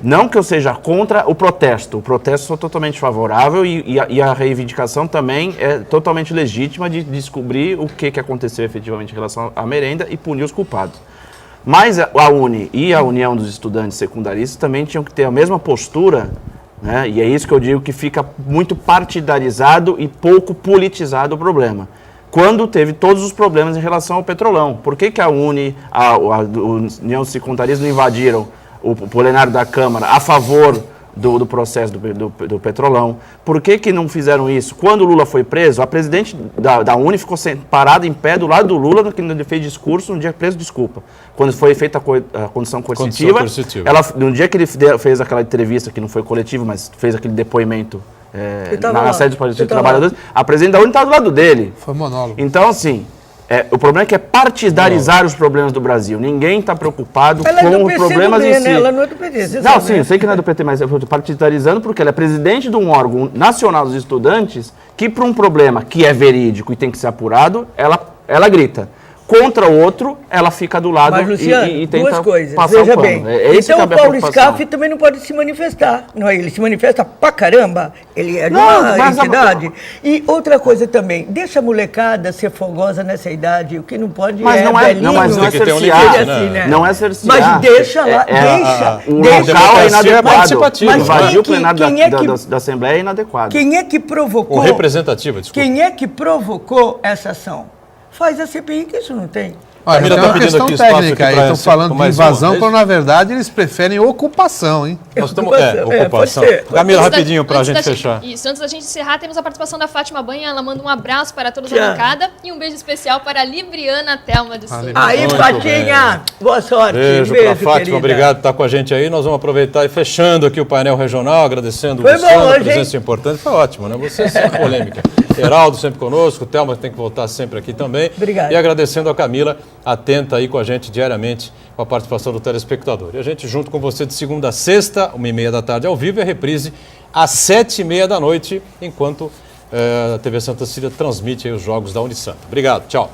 Não que eu seja contra o protesto sou totalmente favorável e a reivindicação também é totalmente legítima de descobrir o que aconteceu efetivamente em relação à merenda e punir os culpados. Mas a UNE e a União dos Estudantes Secundaristas também tinham que ter a mesma postura, né? E é isso que eu digo que fica muito partidarizado e pouco politizado o problema. Quando teve todos os problemas em relação ao Petrolão. Por que a UNE, a União dos Secundaristas não invadiram o plenário da Câmara a favor do processo do Petrolão? Por que não fizeram isso? Quando o Lula foi preso, a presidente da UNE ficou parada em pé do lado do Lula, que ele fez discurso no dia preso, desculpa. Quando foi feita a condição coercitiva, no dia que ele fez aquela entrevista, que não foi coletiva, mas fez aquele depoimento na sede do Partido dos Trabalhadores, a presidente da UNE estava do lado dele. Foi monólogo. Então, assim, o problema é que é partidarizar os problemas do Brasil. Ninguém está preocupado Ela é com do os PC problemas do em B, si. né? Ela não é do PT, você Não, sabe, sim, né? eu sei que não é do PT, mas eu estou partidarizando porque ela é presidente de um órgão nacional dos estudantes que, para um problema que é verídico e tem que ser apurado, ela grita. Contra o outro, ela fica do lado Mas, Luciano, e tenta duas coisas. passar Veja o pano. bem, Esse então que é a o minha Paulo preocupação. Scaff também não pode se manifestar. Não é? Ele se manifesta pra caramba. Ele é de Não, uma mas entidade. E outra coisa também, deixa a molecada ser fogosa nessa idade. O que não pode Mas não é, velhinho. mas não é Tem que ter um cercear. limite, né? Assim, né? Não é cercear. Mas deixa lá, deixa. O deixa. local é democracia é inadequado. participativa. Mas Invadir o quem plenário é que- da Assembleia é inadequado. Quem é que provocou? Ou representativa, desculpa. Quem é que provocou essa ação? Faz a CPI, que isso não tem. Olha, Camila tem tá uma pedindo questão aqui espaço técnica aqui aí. pra Estão esse- falando de mais invasão, uma, é quando na verdade eles preferem ocupação, hein? Nós estamos, Pode ocupação. ser. Camila, Antes da- rapidinho para a antes gente da fechar. Isso, antes da gente encerrar, temos a participação da Fátima Banha. Ela manda um abraço para todos Tchau. da bancada e um beijo especial para a Libriana Thelma de Souza. Aí, Muito Fatinha, boa sorte. Beijo para a Fátima, querida. obrigado por estar com a gente aí. Nós vamos aproveitar e fechando aqui o painel regional, agradecendo Foi o Luciano, bom a hoje, presença importante. Foi ótimo, né? Você sempre polêmica. Heraldo sempre conosco, Thelma tem que voltar sempre aqui também. Obrigado. E agradecendo a Camila, atenta aí com a gente diariamente com a participação do telespectador. E a gente junto com você de segunda a sexta, 1h30 da tarde ao vivo, e a reprise às 7h30 da noite, enquanto a TV Santa Cília transmite aí os jogos da Unisanta. Obrigado, tchau.